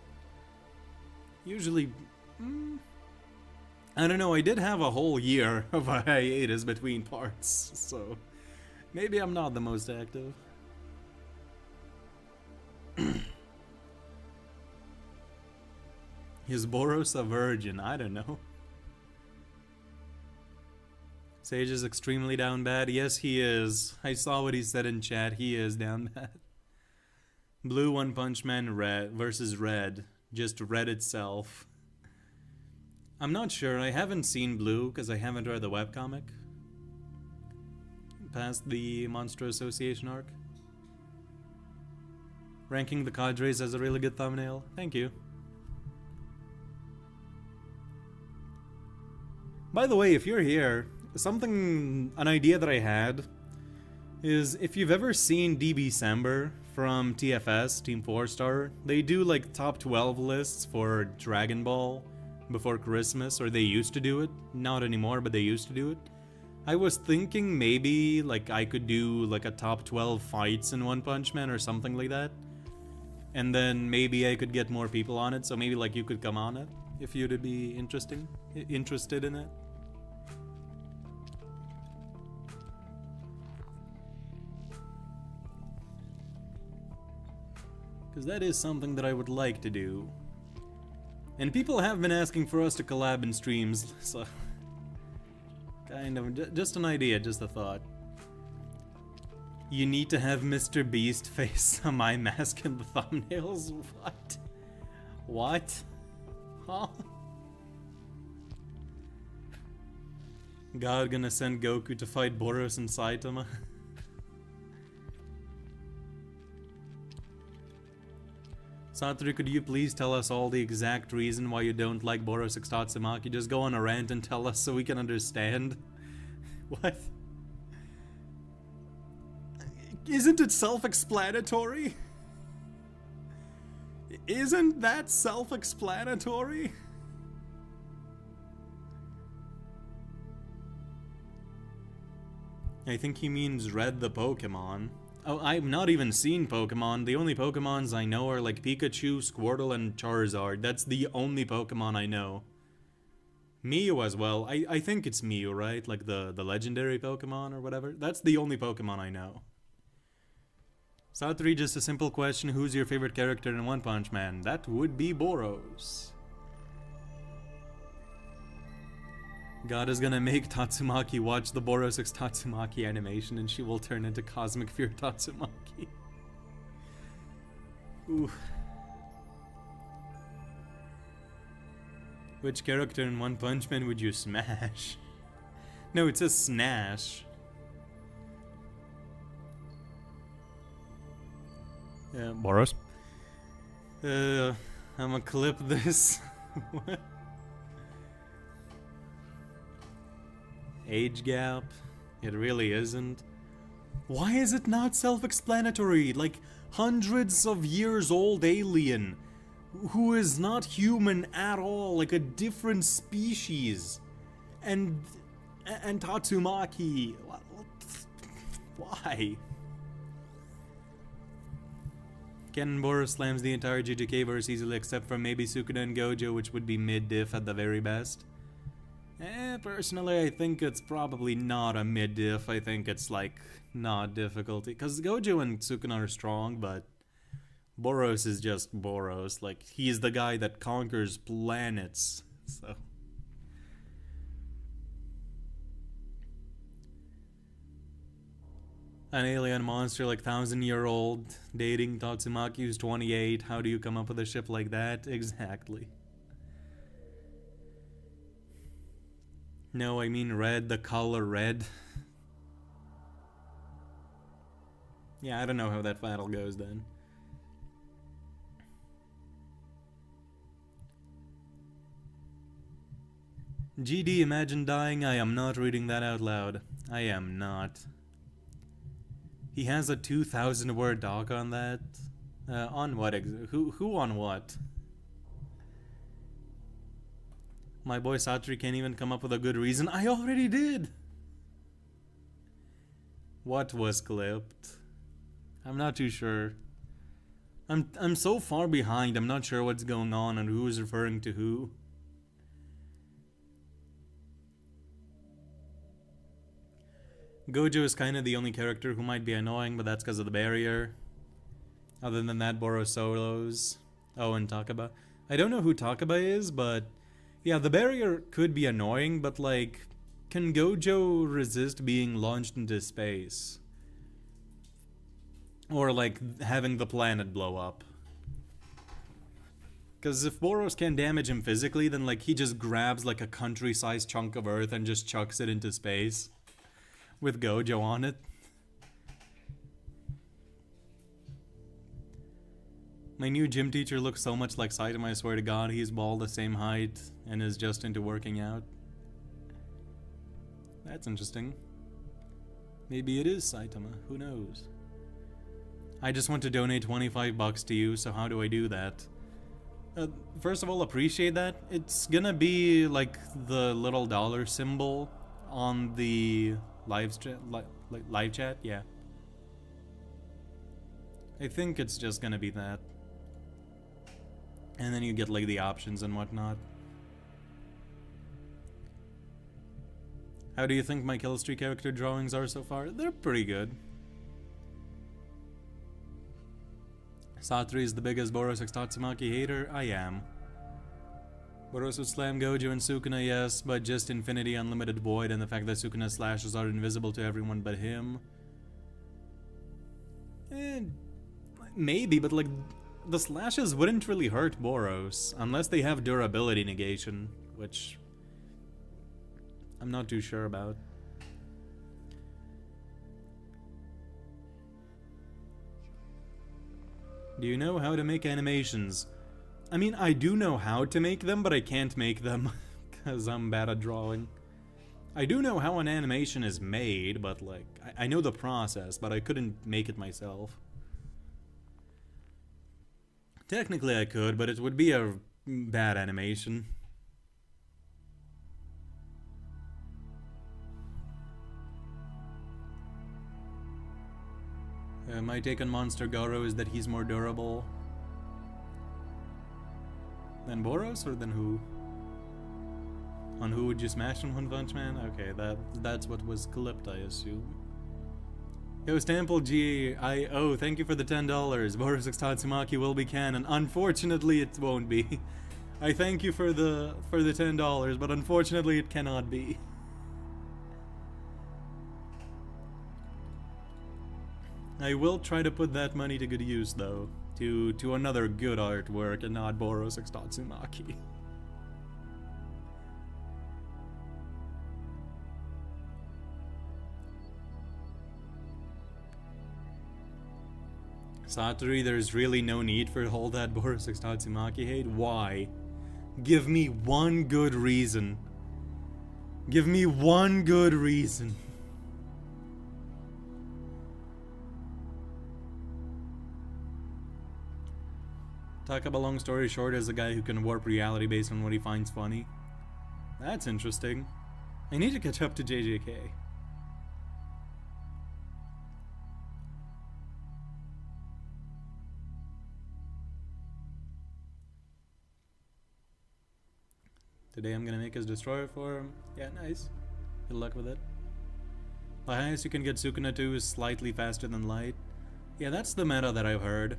usually, I don't know, I did have a whole year of a hiatus between parts, so maybe I'm not the most active. Is Boros a virgin? I don't know. Sage is extremely down bad. Yes, he is. I saw what he said in chat. He is down bad. Blue One Punch Man Red versus Red. Just Red itself. I'm not sure. I haven't seen Blue because I haven't read the webcomic. Past the Monster Association arc. Ranking the cadres as a really good thumbnail. Thank you. By the way, if you're here, an idea that I had is if you've ever seen DBcember from TFS, Team 4 Star, they do like top 12 lists for Dragon Ball before Christmas, or they used to do it. Not anymore, but they used to do it. I was thinking maybe like I could do like a top 12 fights in One Punch Man or something like that. And then maybe I could get more people on it, so maybe like you could come on it if you'd be interested in it. Because that is something that I would like to do. And people have been asking for us to collab in streams, so... kind of, just an idea, just a thought. You need to have Mr. Beast face my mask in the thumbnails? What? What? Huh? God gonna send Goku to fight Boros and Saitama? Satoru, could you please tell us all the exact reason why you don't like Boros X Tatsumaki? Just go on a rant and tell us so we can understand. What? Isn't it self-explanatory? Isn't that self-explanatory? I think he means Red the Pokemon. Oh, I've not even seen Pokemon. The only Pokemons I know are like Pikachu, Squirtle, and Charizard. That's the only Pokemon I know. Mew as well. I think it's Mew, right? Like the legendary Pokemon or whatever. That's the only Pokemon I know. Satoru, just a simple question. Who's your favorite character in One Punch Man? That would be Boros. God is gonna make Tatsumaki watch the Boros X Tatsumaki animation and she will turn into Cosmic Fear Tatsumaki. Ooh. Which character in One Punch Man would you smash? No, it says snash. Boros? I'm gonna clip this. What? Age gap? It really isn't. Why is it not self-explanatory? Like, hundreds of years old alien who is not human at all, like a different species. And Tatsumaki. Why? Ken Boros slams the entire GGK verse easily except for maybe Sukuna and Gojo, which would be mid-diff at the very best. Personally, I think it's probably not a mid-diff. I think it's, like, not difficulty. Because Gojo and Sukuna are strong, but Boros is just Boros. Like, he's the guy that conquers planets, so... An alien monster, like, 1,000-year-old, dating Tatsumaki who's 28. How do you come up with a ship like that? Exactly. No, I mean red, the color red. Yeah, I don't know how that battle goes then. GD, imagine dying. I am not reading that out loud. I am not. He has a 2,000 word doc on that. On what? Who on what? My boy Satoru can't even come up with a good reason. I already did! What was clipped? I'm not too sure. I'm so far behind, I'm not sure what's going on and who is referring to who. Gojo is kind of the only character who might be annoying, but that's because of the barrier. Other than that, Boros solos. Oh, and Takaba. I don't know who Takaba is, but... yeah, the barrier could be annoying, but like... can Gojo resist being launched into space? Or like, having the planet blow up? Because if Boros can damage him physically, then like he just grabs like a country-sized chunk of Earth and just chucks it into space. With Gojo on it. My new gym teacher looks so much like Saitama, I swear to God, he's bald the same height and is just into working out. That's interesting. Maybe it is Saitama, who knows? I just want to donate 25 bucks to you, so how do I do that? First of all, appreciate that. It's gonna be like the little dollar symbol on the live chat, yeah. I think it's just gonna be that. And then you get like the options and whatnot. How do you think my Killstreak character drawings are so far? They're pretty good. Satri is the biggest Boros x Tatsumaki hater. I am. Boros would slam Gojo and Sukuna, yes, but just Infinity Unlimited Void and the fact that Sukuna's slashes are invisible to everyone but him. Maybe, but like, the slashes wouldn't really hurt Boros unless they have durability negation, which I'm not too sure about. Do you know how to make animations? I mean, I do know how to make them, but I can't make them because I'm bad at drawing. I do know how an animation is made, but like, I know the process, but I couldn't make it myself. Technically I could, but it would be a bad animation. My take on Monster Garo is that he's more durable. Than Boros, or than who? On who would you smash in One Punch Man? Okay, that's what was clipped, I assume. Yo, Stample GIO, thank you for the $10. Boros x Tatsumaki will be canon. Unfortunately, it won't be. I thank you for the $10, but unfortunately, it cannot be. I will try to put that money to good use, though, to another good artwork and not Boros x Tatsumaki. Satori, there's really no need for all that Boros x Tatsumaki hate. Why? Give me one good reason. Give me one good reason. Talk about long story short as a guy who can warp reality based on what he finds funny. That's interesting. I need to catch up to JJK. Today I'm gonna make his destroyer for him. Yeah, nice. Good luck with it. The highest you can get Sukuna to is slightly faster than light. Yeah, that's the meta that I've heard.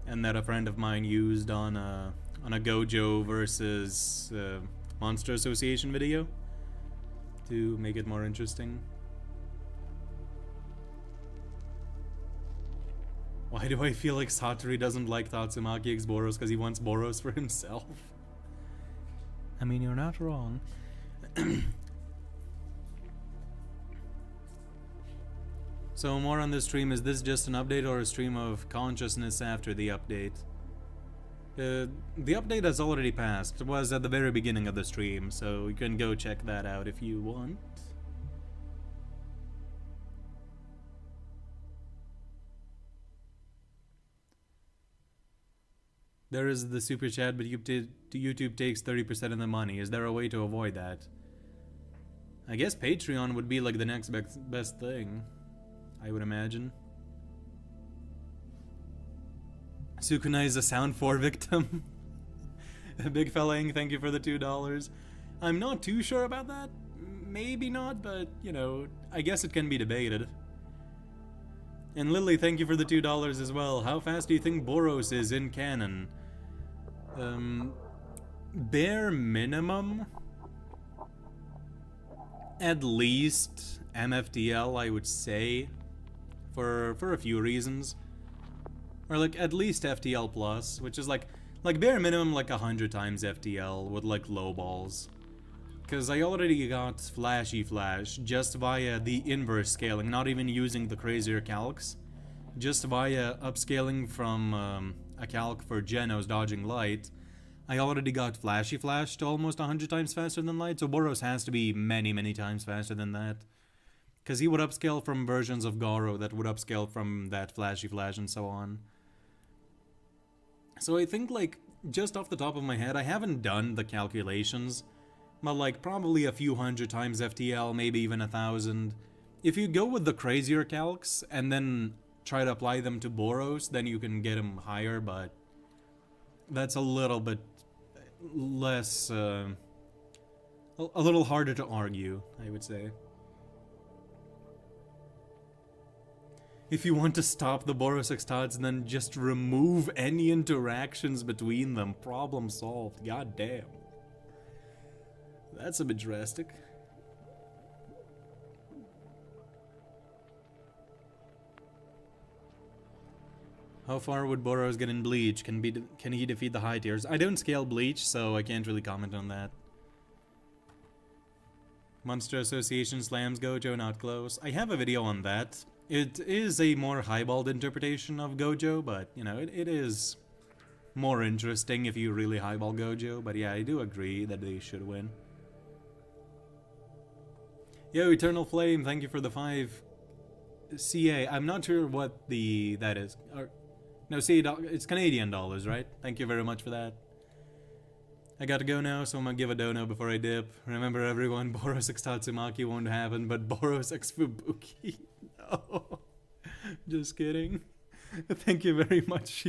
And that a friend of mine used on a Gojo versus Monster Association video to make it more interesting. Why do I feel like Satori doesn't like Tatsumaki x Boros because he wants Boros for himself? I mean, you're not wrong. So more on this stream, is this just an update or a stream of consciousness after the update? The update has already passed. It was at the very beginning of the stream, so you can go check that out if you want. There is the super chat, but YouTube takes 30% of the money. Is there a way to avoid that? I guess Patreon would be like the next best thing, I would imagine. Sukuna is a Sound 4 victim. Big Felling, thank you for the $2. I'm not too sure about that. Maybe not, but, you know, I guess it can be debated. And Lily, thank you for the $2 as well. How fast do you think Boros is in canon? Bare minimum, at least MFTL, I would say, for a few reasons. Or like at least FTL plus, which is like bare minimum like 100 times FTL with like low balls. Because I already got Flashy Flash just via the inverse scaling, not even using the crazier calcs. Just via upscaling from a calc for Genos dodging light, I already got Flashy Flash to almost 100 times faster than Light, so Boros has to be many, many times faster than that. Because he would upscale from versions of Goro that would upscale from that Flashy Flash and so on. So I think, like, just off the top of my head, I haven't done the calculations, but like probably a few hundred times FTL, maybe even 1,000. If you go with the crazier calcs and then try to apply them to Boros, then you can get him higher, but that's a little bit less, a little harder to argue, I would say. If you want to stop the Boros Extats, then just remove any interactions between them. Problem solved. God damn. That's a bit drastic. How far would Boros get in Bleach? Can he defeat the high tiers? I don't scale Bleach, so I can't really comment on that. Monster Association slams Gojo, not close. I have a video on that. It is a more highballed interpretation of Gojo, but, you know, it is more interesting if you really highball Gojo. But yeah, I do agree that they should win. Yo, Eternal Flame, thank you for the 5 CA. I'm not sure what that is. No, CA, it's Canadian dollars, right? Thank you very much for that. I gotta go now, so I'm gonna give a dono before I dip. Remember everyone, Boros x Tatsumaki won't happen, but Boros x Fubuki. No. Just kidding. Thank you very much.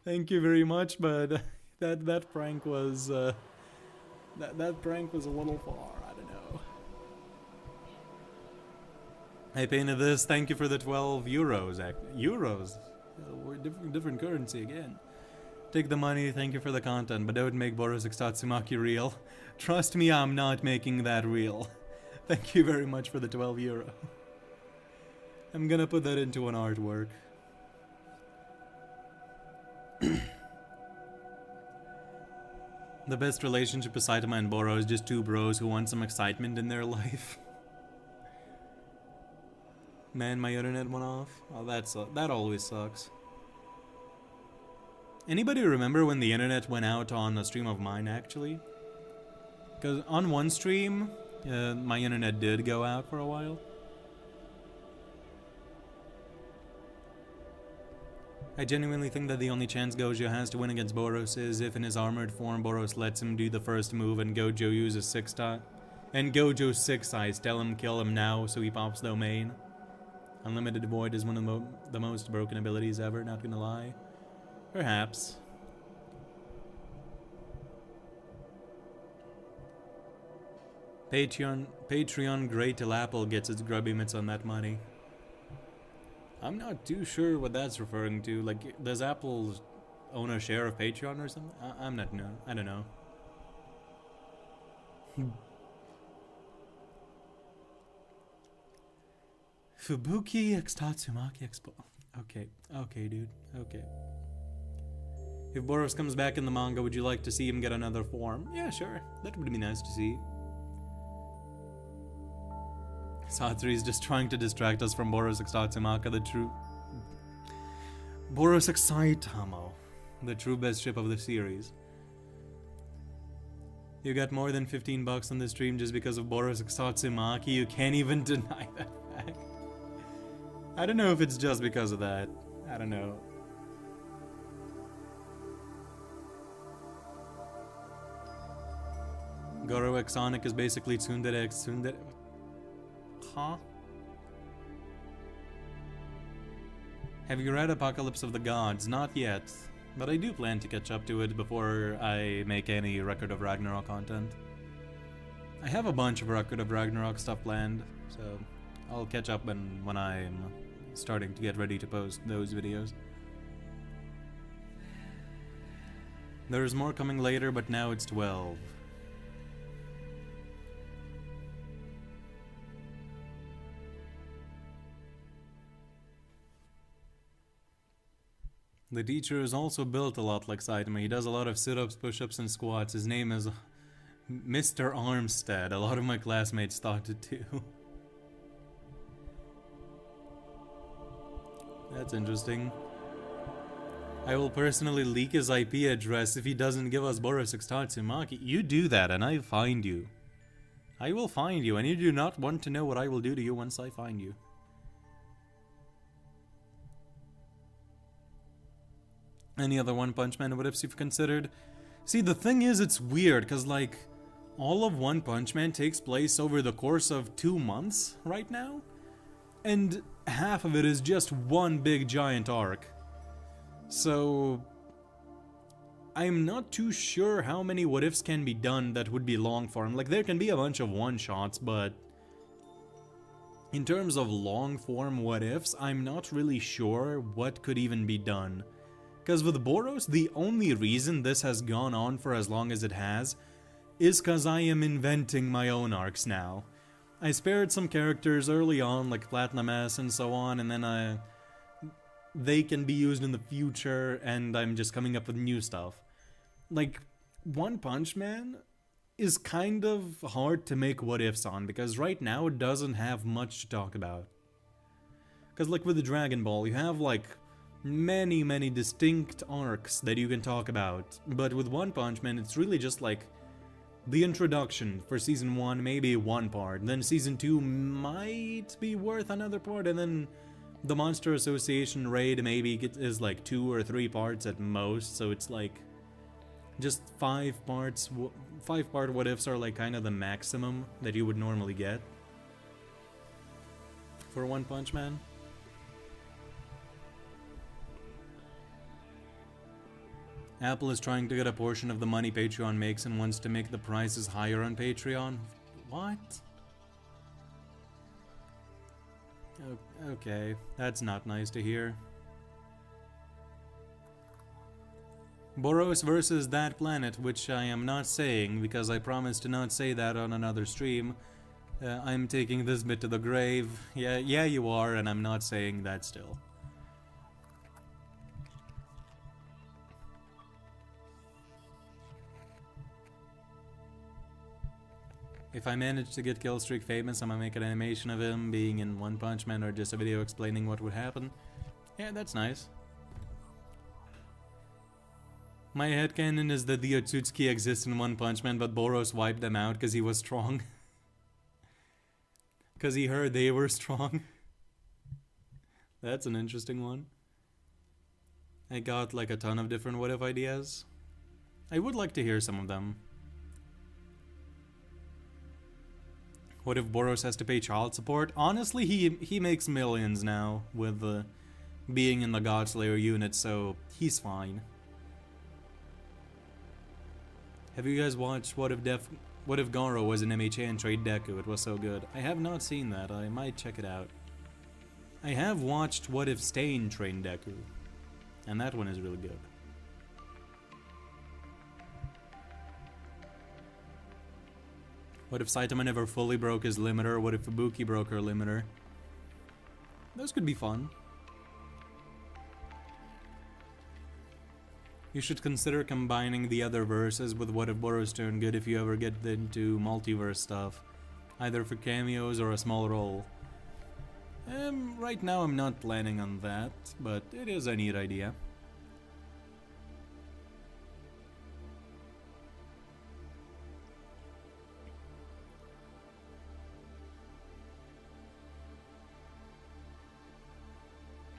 Thank you very much, but that prank was that prank was a little far. I don't know. I painted this. Thank you for the 12 euros. Euros? We're different currency again. Take the money, thank you for the content, but don't make Boros x Tatsumaki real. Trust me, I'm not making that real. Thank you very much for the 12 euro. I'm gonna put that into an artwork. The best relationship with Saitama and Boros is just two bros who want some excitement in their life. Man, my internet went off. Oh, that always sucks. Anybody remember when the internet went out on a stream of mine, actually? Because on one stream, my internet did go out for a while. I genuinely think that the only chance Gojo has to win against Boros is if in his armored form Boros lets him do the first move and Gojo uses 6 times. And Gojo's 6 eyes tell him kill him now so he pops domain. Unlimited Void is one of the most broken abilities ever, not gonna lie. Perhaps. Patreon Great Till Apple gets its grubby mitts on that money. I'm not too sure what that's referring to. Like, does Apple own a share of Patreon or something? I'm not, no. I don't know. Fubuki x Tatsumaki Expo. Okay, dude. Okay. If Boros comes back in the manga, would you like to see him get another form? Yeah, sure. That would be nice to see. Satsuri is just trying to distract us from Boros x Tatsumaka, the true... Boros x Saitama, the true best ship of the series. You got more than 15 bucks on the stream just because of Boros x Tatsumaki. You can't even deny that fact. I don't know if it's just because of that. I don't know. Goro x Sonic is basically Tsundere x Tsundere. Huh? Have you read Apocalypse of the Gods? Not yet, but I do plan to catch up to it before I make any Record of Ragnarok content. I have a bunch of Record of Ragnarok stuff planned, so I'll catch up when I'm starting to get ready to post those videos. There's more coming later, but now it's 12. The teacher is also built a lot like Saitama. He does a lot of sit-ups, push-ups, and squats. His name is Mr. Armstead. A lot of my classmates thought it too. That's interesting. I will personally leak his IP address if he doesn't give us Boros X Tatsumaki. You do that and I find you. I will find you, and you do not want to know what I will do to you once I find you. Any other One Punch Man what ifs you've considered? See, the thing is, it's weird, because, like, all of One Punch Man takes place over the course of 2 months right now, and half of it is just one big giant arc. So I'm not too sure how many what ifs can be done that would be long form. Like, there can be a bunch of one-shots, but in terms of long form what ifs, I'm not really sure what could even be done. Because with Boros, the only reason this has gone on for as long as it has is because I am inventing my own arcs now. I spared some characters early on, like Platinum S and so on, and then they can be used in the future, and I'm just coming up with new stuff. Like, One Punch Man is kind of hard to make what-ifs on, because right now it doesn't have much to talk about. Because, like, with the Dragon Ball, you have, like, many distinct arcs that you can talk about. But with One Punch Man, it's really just, like, the introduction for Season 1, maybe one part. And then Season 2 might be worth another part, and then the Monster Association raid maybe is like 2 or 3 parts at most, so it's like just 5 parts. 5-part what-ifs are like kind of the maximum that you would normally get for One Punch Man. Apple is trying to get a portion of the money Patreon makes and wants to make the prices higher on Patreon. What? Okay, that's not nice to hear. Boros versus that planet, which I am not saying because I promised to not say that on another stream. I'm taking this bit to the grave. Yeah, you are, and I'm not saying that still. If I manage to get Killstreak famous, I'm gonna make an animation of him being in One Punch Man or just a video explaining what would happen. Yeah, that's nice. My headcanon is that the Otsutsuki exist in One Punch Man, but Boros wiped them out because he was strong. Because he heard they were strong. That's an interesting one. I got like a ton of different what-if ideas. I would like to hear some of them. What if Boros has to pay child support? Honestly, he makes millions now with being in the Godslayer unit, so he's fine. Have you guys watched What if Garo was an MHA and Trade Deku? It was so good. I have not seen that. I might check it out. I have watched What if Stain trained Deku, and that one is really good. What if Saitama never fully broke his limiter? What if Ibuki broke her limiter? Those could be fun. You should consider combining the other verses with What if Boros turned good if you ever get into multiverse stuff, either for cameos or a small role. Right now I'm not planning on that, but it is a neat idea.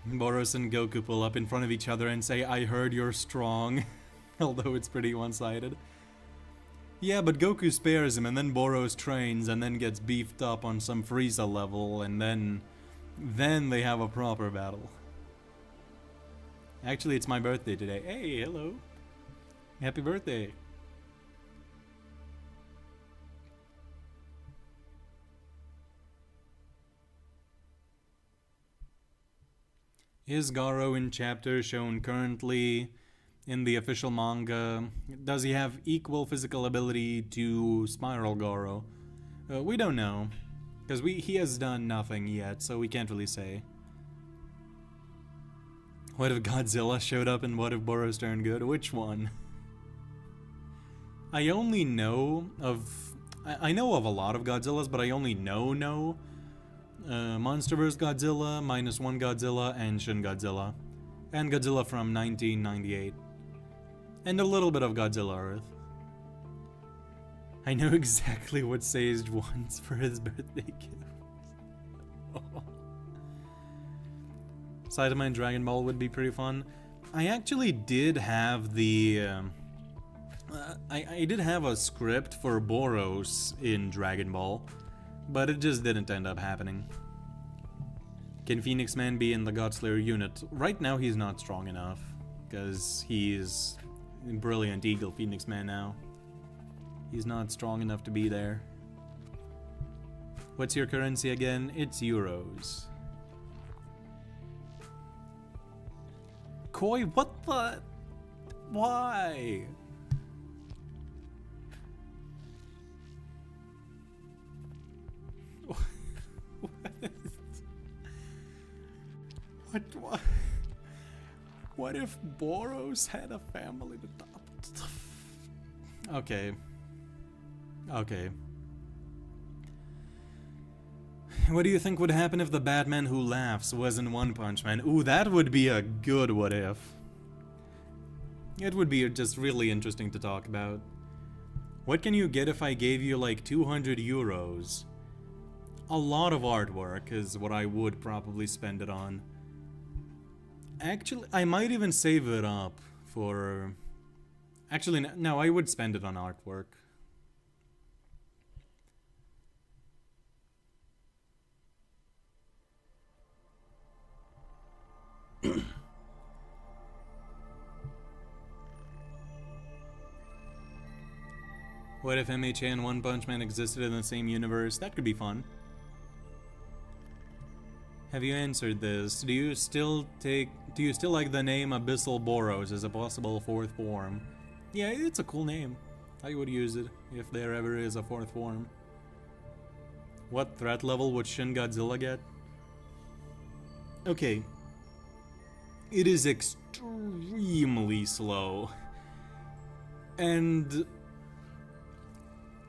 Boros and Goku pull up in front of each other and say, "I heard you're strong," although it's pretty one-sided. Yeah, but Goku spares him, and then Boros trains, and then gets beefed up on some Frieza level, and then they have a proper battle. Actually, it's my birthday today. Hey, hello. Happy birthday. Is Garo in chapter shown currently in the official manga? Does he have equal physical ability to Spiral Garo? We don't know, because he has done nothing yet, so we can't really say. What if Godzilla showed up and what if Boros turned good? Which one? I only know of... I know of a lot of Godzillas, but I only know Monsterverse Godzilla, -1 Godzilla, and Shin Godzilla. And Godzilla from 1998. And a little bit of Godzilla Earth. I know exactly what Sage wants for his birthday gift. Saitama and Dragon Ball would be pretty fun. I actually did have the... I did have a script for Boros in Dragon Ball, but it just didn't end up happening. Can Phoenix Man be in the Godslayer unit? Right now he's not strong enough, because he's Brilliant Eagle Phoenix Man now. He's not strong enough to be there. What's your currency again? It's euros. Koi, what the? Why? What? What if Boros had a family to top? Okay. Okay. What do you think would happen if the Batman who laughs was in One Punch Man? Ooh, that would be a good what if. It would be just really interesting to talk about. What can you get if I gave you like 200 euros? A lot of artwork is what I would probably spend it on. Actually, I might even save it up for... Actually, no, I would spend it on artwork. What if MHA and One Punch Man existed in the same universe? That could be fun. Have you answered this? Do you still like the name Abyssal Boros as a possible fourth form? Yeah, it's a cool name. I would use it if there ever is a fourth form. What threat level would Shin Godzilla get? Okay. It is extremely slow. And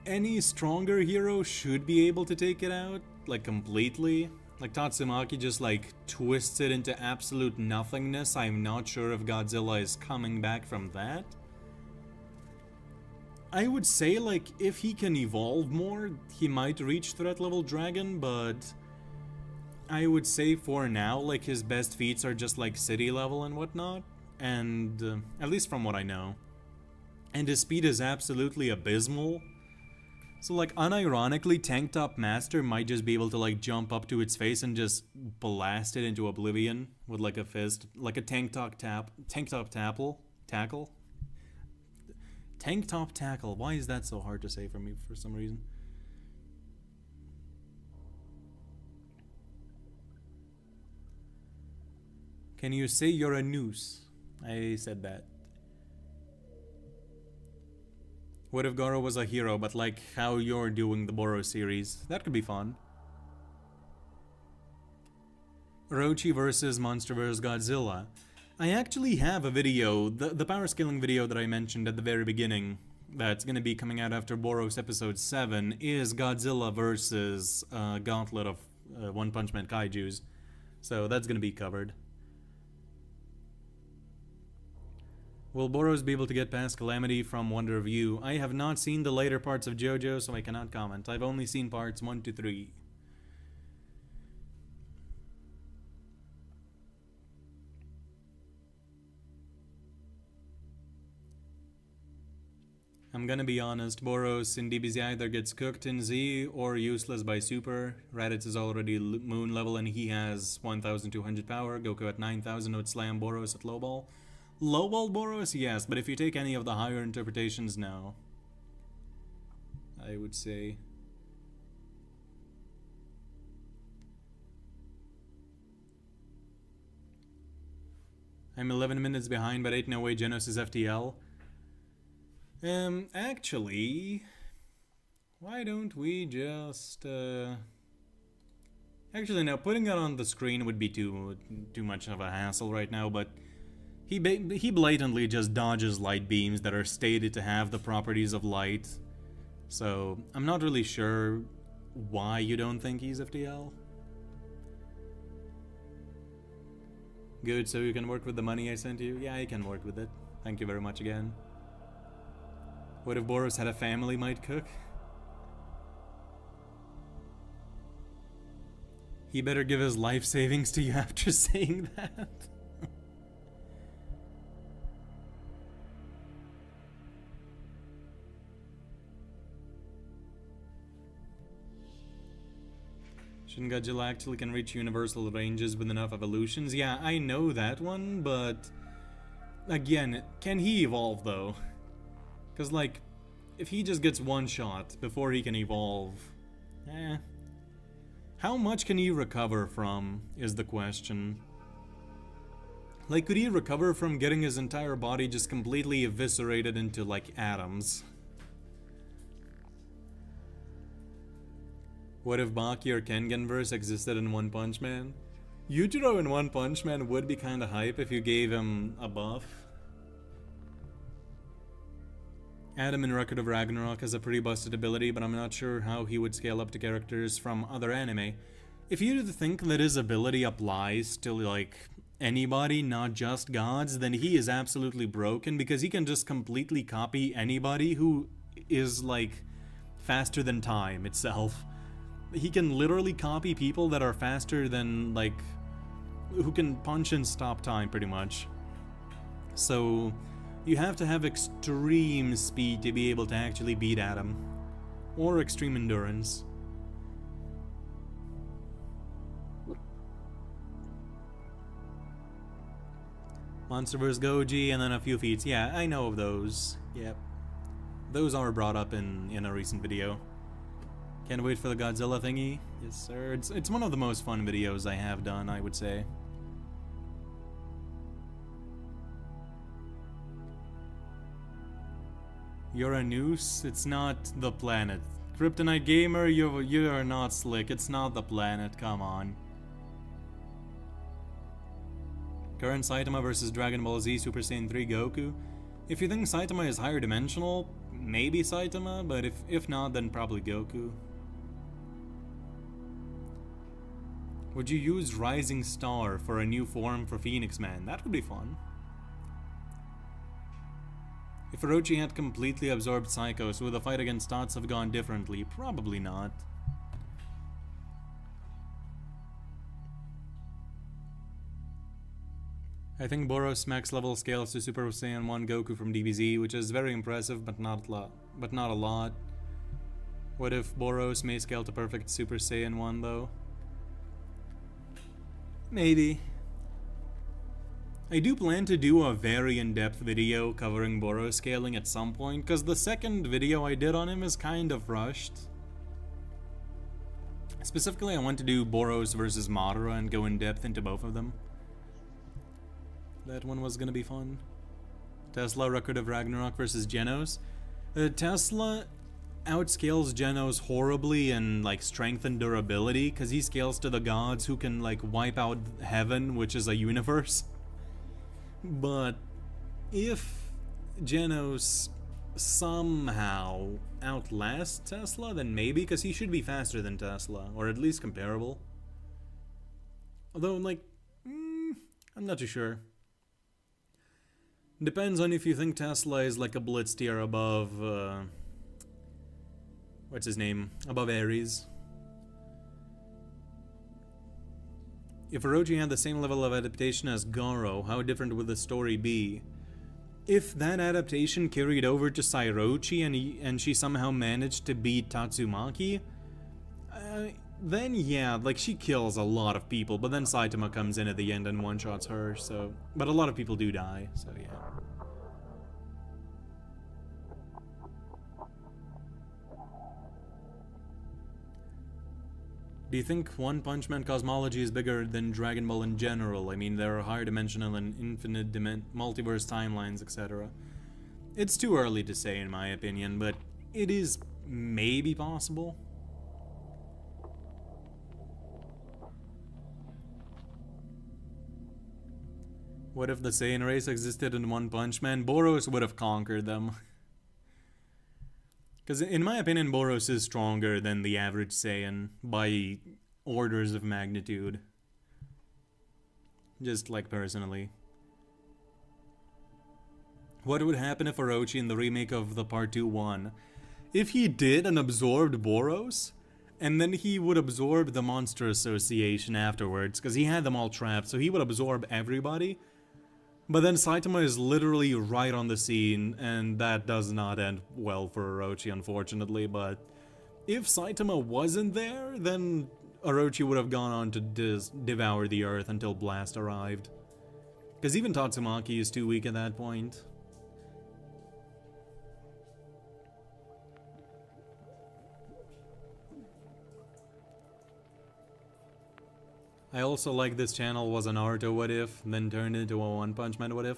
any stronger hero should be able to take it out, like completely. Like Tatsumaki just like twists it into absolute nothingness. I'm not sure if Godzilla is coming back from that. I would say like if he can evolve more, he might reach threat level dragon, but I would say for now like his best feats are just like city level and whatnot, and at least from what I know. And his speed is absolutely abysmal. So like unironically, Tank Top Master might just be able to like jump up to its face and just blast it into oblivion with like a fist, like a Tank Top Tackle. Tank Top Tackle. Why is that so hard to say for me for some reason? Can you say you're a noose? I said that. What if Goro was a hero, but like how you're doing the Boros series? That could be fun. Orochi versus Monster vs. Godzilla. I actually have a video, the power scaling video that I mentioned at the very beginning, that's gonna be coming out after Boros episode 7, is Godzilla versus Gauntlet of One Punch Man Kaijus. So that's gonna be covered. Will Boros be able to get past Calamity from Wonder of You? I have not seen the later parts of JoJo, so I cannot comment. I've only seen parts 1 to 3. I'm gonna be honest, Boros in DBZ either gets cooked in Z or useless by Super. Raditz is already moon level and he has 1200 power. Goku at 9000 would slam Boros at low ball. Lowball Boros, yes, but if you take any of the higher interpretations, no. I would say. I'm 11 minutes behind, but ain't no way Genos is FTL. Actually, why don't we just, Actually, no, putting it on the screen would be too much of a hassle right now, but he blatantly just dodges light beams that are stated to have the properties of light. So, I'm not really sure why you don't think he's FTL. Good, so you can work with the money I sent you? Yeah, I can work with it. Thank you very much again. What if Boros had a family might cook? He better give his life savings to you after saying that. Shin Godzilla actually can reach universal ranges with enough evolutions. Yeah, I know that one, but again, can he evolve though? Because like, if he just gets one shot before he can evolve, how much can he recover from is the question. Like, could he recover from getting his entire body just completely eviscerated into like atoms? What if Baki or Kengan verse existed in One Punch Man? Yujiro in One Punch Man would be kinda hype if you gave him a buff. Adam in Record of Ragnarok has a pretty busted ability, but I'm not sure how he would scale up to characters from other anime. If you think that his ability applies to like anybody, not just gods, then he is absolutely broken because he can just completely copy anybody who is like faster than time itself. He can literally copy people that are faster than, like, who can punch and stop time, pretty much. So, you have to have extreme speed to be able to actually beat Adam. Or extreme endurance. Monster vs. Goji, and then a few feats. Yeah, I know of those. Yep. Those are brought up in a recent video. Can't wait for the Godzilla thingy. Yes, sir. It's one of the most fun videos I have done, I would say. You're a noose? It's not the planet. Kryptonite Gamer, you are not slick. It's not the planet. Come on. Current Saitama versus Dragon Ball Z Super Saiyan 3 Goku. If you think Saitama is higher dimensional, maybe Saitama, but if not, then probably Goku. Would you use Rising Star for a new form for Phoenix Man? That would be fun. If Orochi had completely absorbed Psychos, would the fight against Tots have gone differently? Probably not. I think Boros max level scales to Super Saiyan 1 Goku from DBZ, which is very impressive, but not a lot. What if Boros may scale to perfect Super Saiyan 1 though? Maybe. I do plan to do a very in-depth video covering Boros scaling at some point, because the second video I did on him is kind of rushed. Specifically, I want to do Boros versus Madara and go in-depth into both of them. That one was gonna be fun. Tesla Record of Ragnarok versus Genos. Tesla outscales Genos horribly in like strength and durability, because he scales to the gods who can like wipe out heaven, which is a universe. But if Genos somehow outlasts Tesla, then maybe, because he should be faster than Tesla, or at least comparable. Although, like, I'm not too sure. Depends on if you think Tesla is like a blitz tier above, what's his name? Above Ares. If Orochi had the same level of adaptation as Garo, how different would the story be? If that adaptation carried over to Sairochi and she somehow managed to beat Tatsumaki, then yeah, like she kills a lot of people, but then Saitama comes in at the end and one-shots her, so... But a lot of people do die, so yeah. Do you think One Punch Man cosmology is bigger than Dragon Ball in general? I mean, there are higher dimensional and infinite multiverse timelines, etc. It's too early to say, in my opinion, but it is maybe possible. What if the Saiyan race existed in One Punch Man? Boros would have conquered them. Because in my opinion, Boros is stronger than the average Saiyan by orders of magnitude. Just like personally. What would happen if Orochi in the remake of the Part 2 won? If he did and absorbed Boros, and then he would absorb the Monster Association afterwards, because he had them all trapped, so he would absorb everybody. But then Saitama is literally right on the scene, and that does not end well for Orochi, unfortunately, but if Saitama wasn't there, then Orochi would have gone on to devour the earth until Blast arrived. Because even Tatsumaki is too weak at that point. I also like this channel was a Naruto what if, then turned into a One Punch Man what if.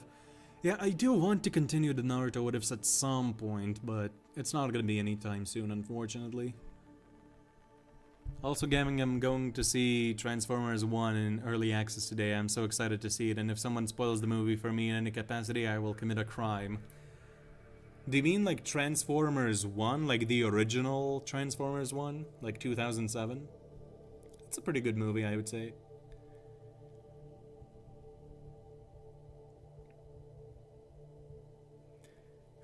Yeah, I do want to continue the Naruto what ifs at some point, but it's not gonna be anytime soon, unfortunately. Also, gaming, I'm going to see Transformers 1 in early access today. I'm so excited to see it, and if someone spoils the movie for me in any capacity, I will commit a crime. Do you mean like Transformers 1? Like the original Transformers 1? Like 2007? It's a pretty good movie, I would say.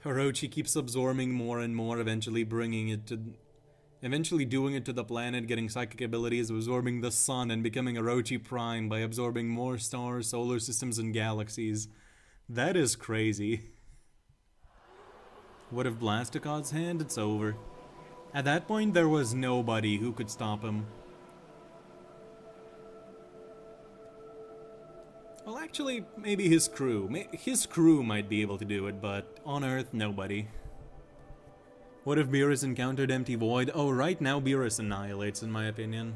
Orochi keeps absorbing more and more, eventually doing it to the planet, getting psychic abilities, absorbing the sun, and becoming Orochi Prime by absorbing more stars, solar systems, and galaxies. That is crazy. What if Blast took God's hand? It's over. At that point, there was nobody who could stop him. Well, actually, maybe his crew. His crew might be able to do it, but on Earth, nobody. What if Beerus encountered Empty Void? Oh, right now Beerus annihilates, in my opinion.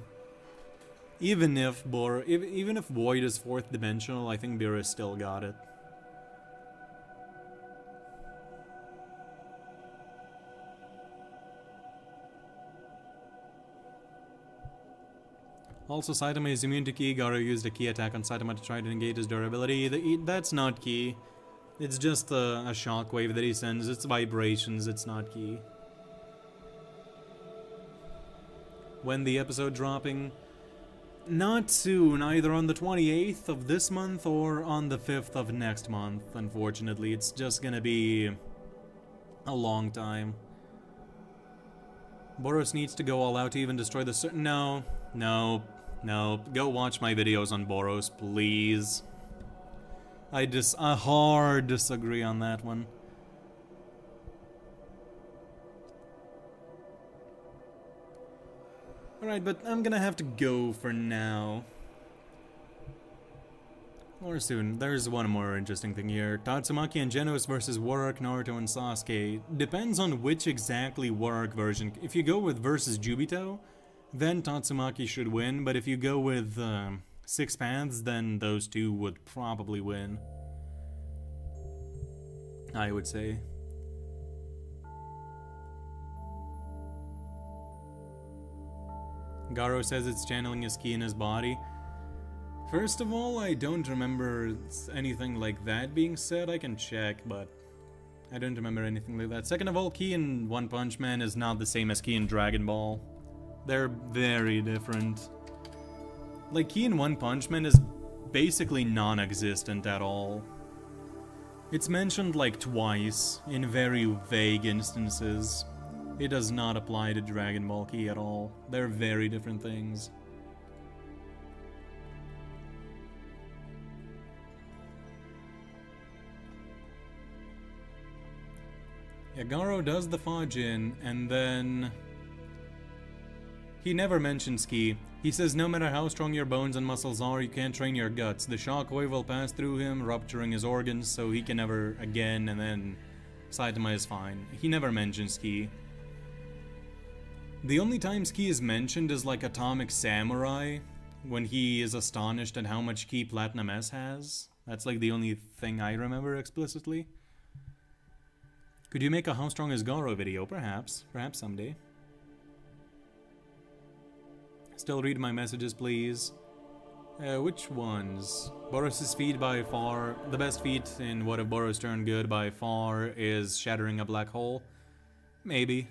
Even if Void is fourth dimensional, I think Beerus still got it. Also, Saitama is immune to Ki. Garo used a Ki attack on Saitama to try to negate his durability. That's not Ki. It's just a shockwave that he sends. It's vibrations, it's not Ki. When the episode dropping? Not soon, either on the 28th of this month or on the 5th of next month, unfortunately. It's just gonna be a long time. Boros needs to go all out to even destroy the No. Go watch my videos on Boros, please. I hard disagree on that one. Alright, but I'm gonna have to go for now. Or soon. There's one more interesting thing here. Tatsumaki and Genos versus Warark, Naruto, and Sasuke. Depends on which exactly Warark version. If you go with versus Jubito, then Tatsumaki should win, but if you go with Six Paths, then those two would probably win. I would say. Garo says it's channeling his ki in his body. First of all, I don't remember anything like that being said. I can check, but I don't remember anything like that. Second of all, ki in One Punch Man is not the same as ki in Dragon Ball. They're very different. Like, ki in One Punch Man is basically non-existent at all. It's mentioned like twice, in very vague instances. It does not apply to Dragon Ball Ki at all. They're very different things. Yeah, Garo does the Fajin, and then he never mentions Ki. He says no matter how strong your bones and muscles are, you can't train your guts. The shockwave will pass through him, rupturing his organs, so he can never again, and then Saitama is fine. He never mentions Ki. The only times Ki is mentioned is like Atomic Samurai, when he is astonished at how much Ki Platinum S has. That's like the only thing I remember explicitly. Could you make a How Strong is Garo video? Perhaps. Perhaps someday. Still read my messages, please. Which ones? Boros' feat by far. The best feat in What If Boros Turned Good by far is shattering a black hole. Maybe.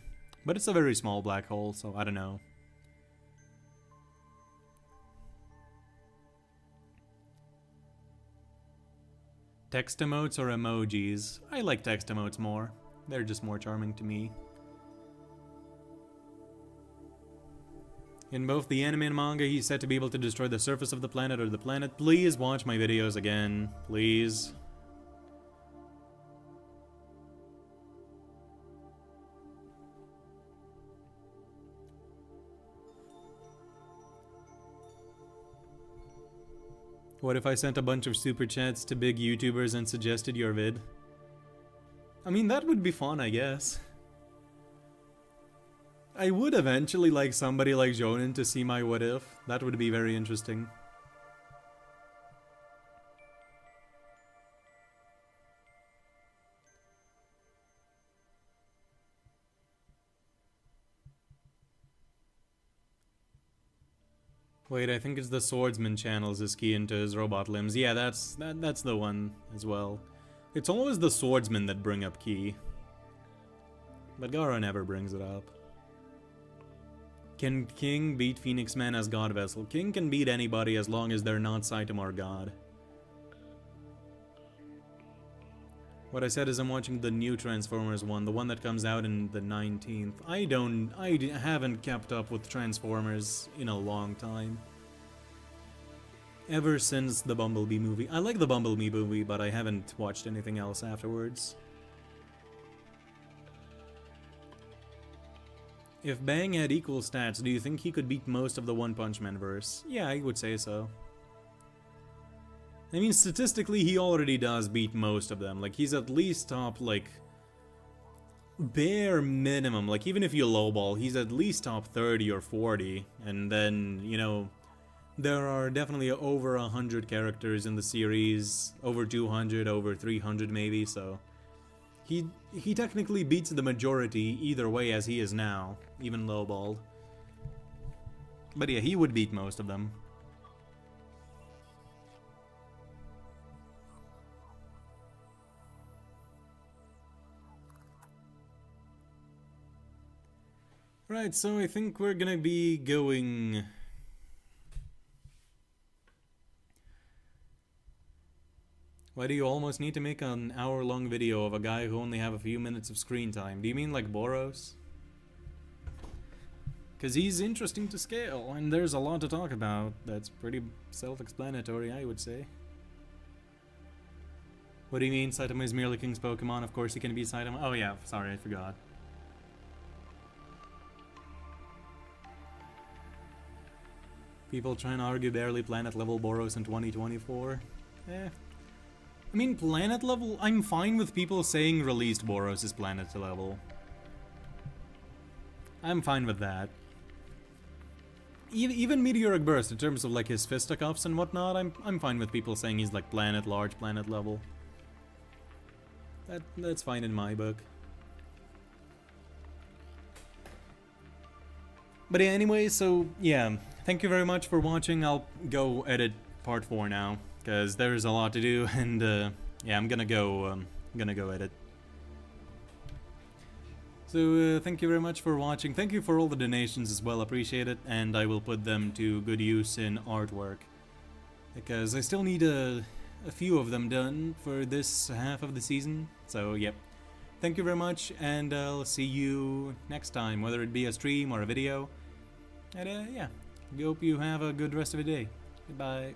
But it's a very small black hole, so I don't know. text emotes or emojis? I like text emotes more. They're just more charming to me. In both the anime and manga, he's said to be able to destroy the surface of the planet or the planet. Please watch my videos again. Please. What if I sent a bunch of super chats to big YouTubers and suggested your vid? I mean, that would be fun, I guess. I would eventually like somebody like Jonin to see my what if. That would be very interesting. Wait, I think it's the swordsman channels his key into his robot limbs. Yeah, that's the one as well. It's always the swordsmen that bring up key. But Gara never brings it up. Can King beat Phoenix Man as God Vessel? King can beat anybody as long as they're not Saitama or God. What I said is I'm watching the new Transformers one, the one that comes out in the 19th. I haven't kept up with Transformers in a long time. Ever since the Bumblebee movie. I like the Bumblebee movie, but I haven't watched anything else afterwards. If Bang had equal stats, do you think he could beat most of the One Punch Man verse? Yeah, I would say so. I mean, statistically, he already does beat most of them. Like, he's at least top, like, bare minimum. Like, even if you lowball, he's at least top 30 or 40. And then, you know, there are definitely over 100 characters in the series. Over 200, over 300 maybe, so... He technically beats the majority either way as he is now, even lowballed. But yeah, he would beat most of them. Right, so I think we're gonna be going... Why do you almost need to make an hour-long video of a guy who only have a few minutes of screen time? Do you mean like Boros? Because he's interesting to scale, and there's a lot to talk about. That's pretty self-explanatory, I would say. What do you mean Saitama is merely King's Pokemon? Of course he can be Saitama. Oh yeah, sorry, I forgot. People trying to argue barely planet-level Boros in 2024? Eh. I mean, planet level, I'm fine with people saying released Boros is planet level. I'm fine with that. Even Meteoric Burst, in terms of like his fisticuffs and whatnot, I'm fine with people saying he's like large planet level. That's fine in my book. But yeah, anyway, so yeah, thank you very much for watching. I'll go edit part 4 now, because there's a lot to do, and yeah, I'm gonna go edit. So thank you very much for watching. Thank you for all the donations as well, appreciate it, and I will put them to good use in artwork, because I still need a few of them done for this half of the season. So yep, thank you very much, and I'll see you next time, whether it be a stream or a video. And yeah, I hope you have a good rest of the day. Goodbye.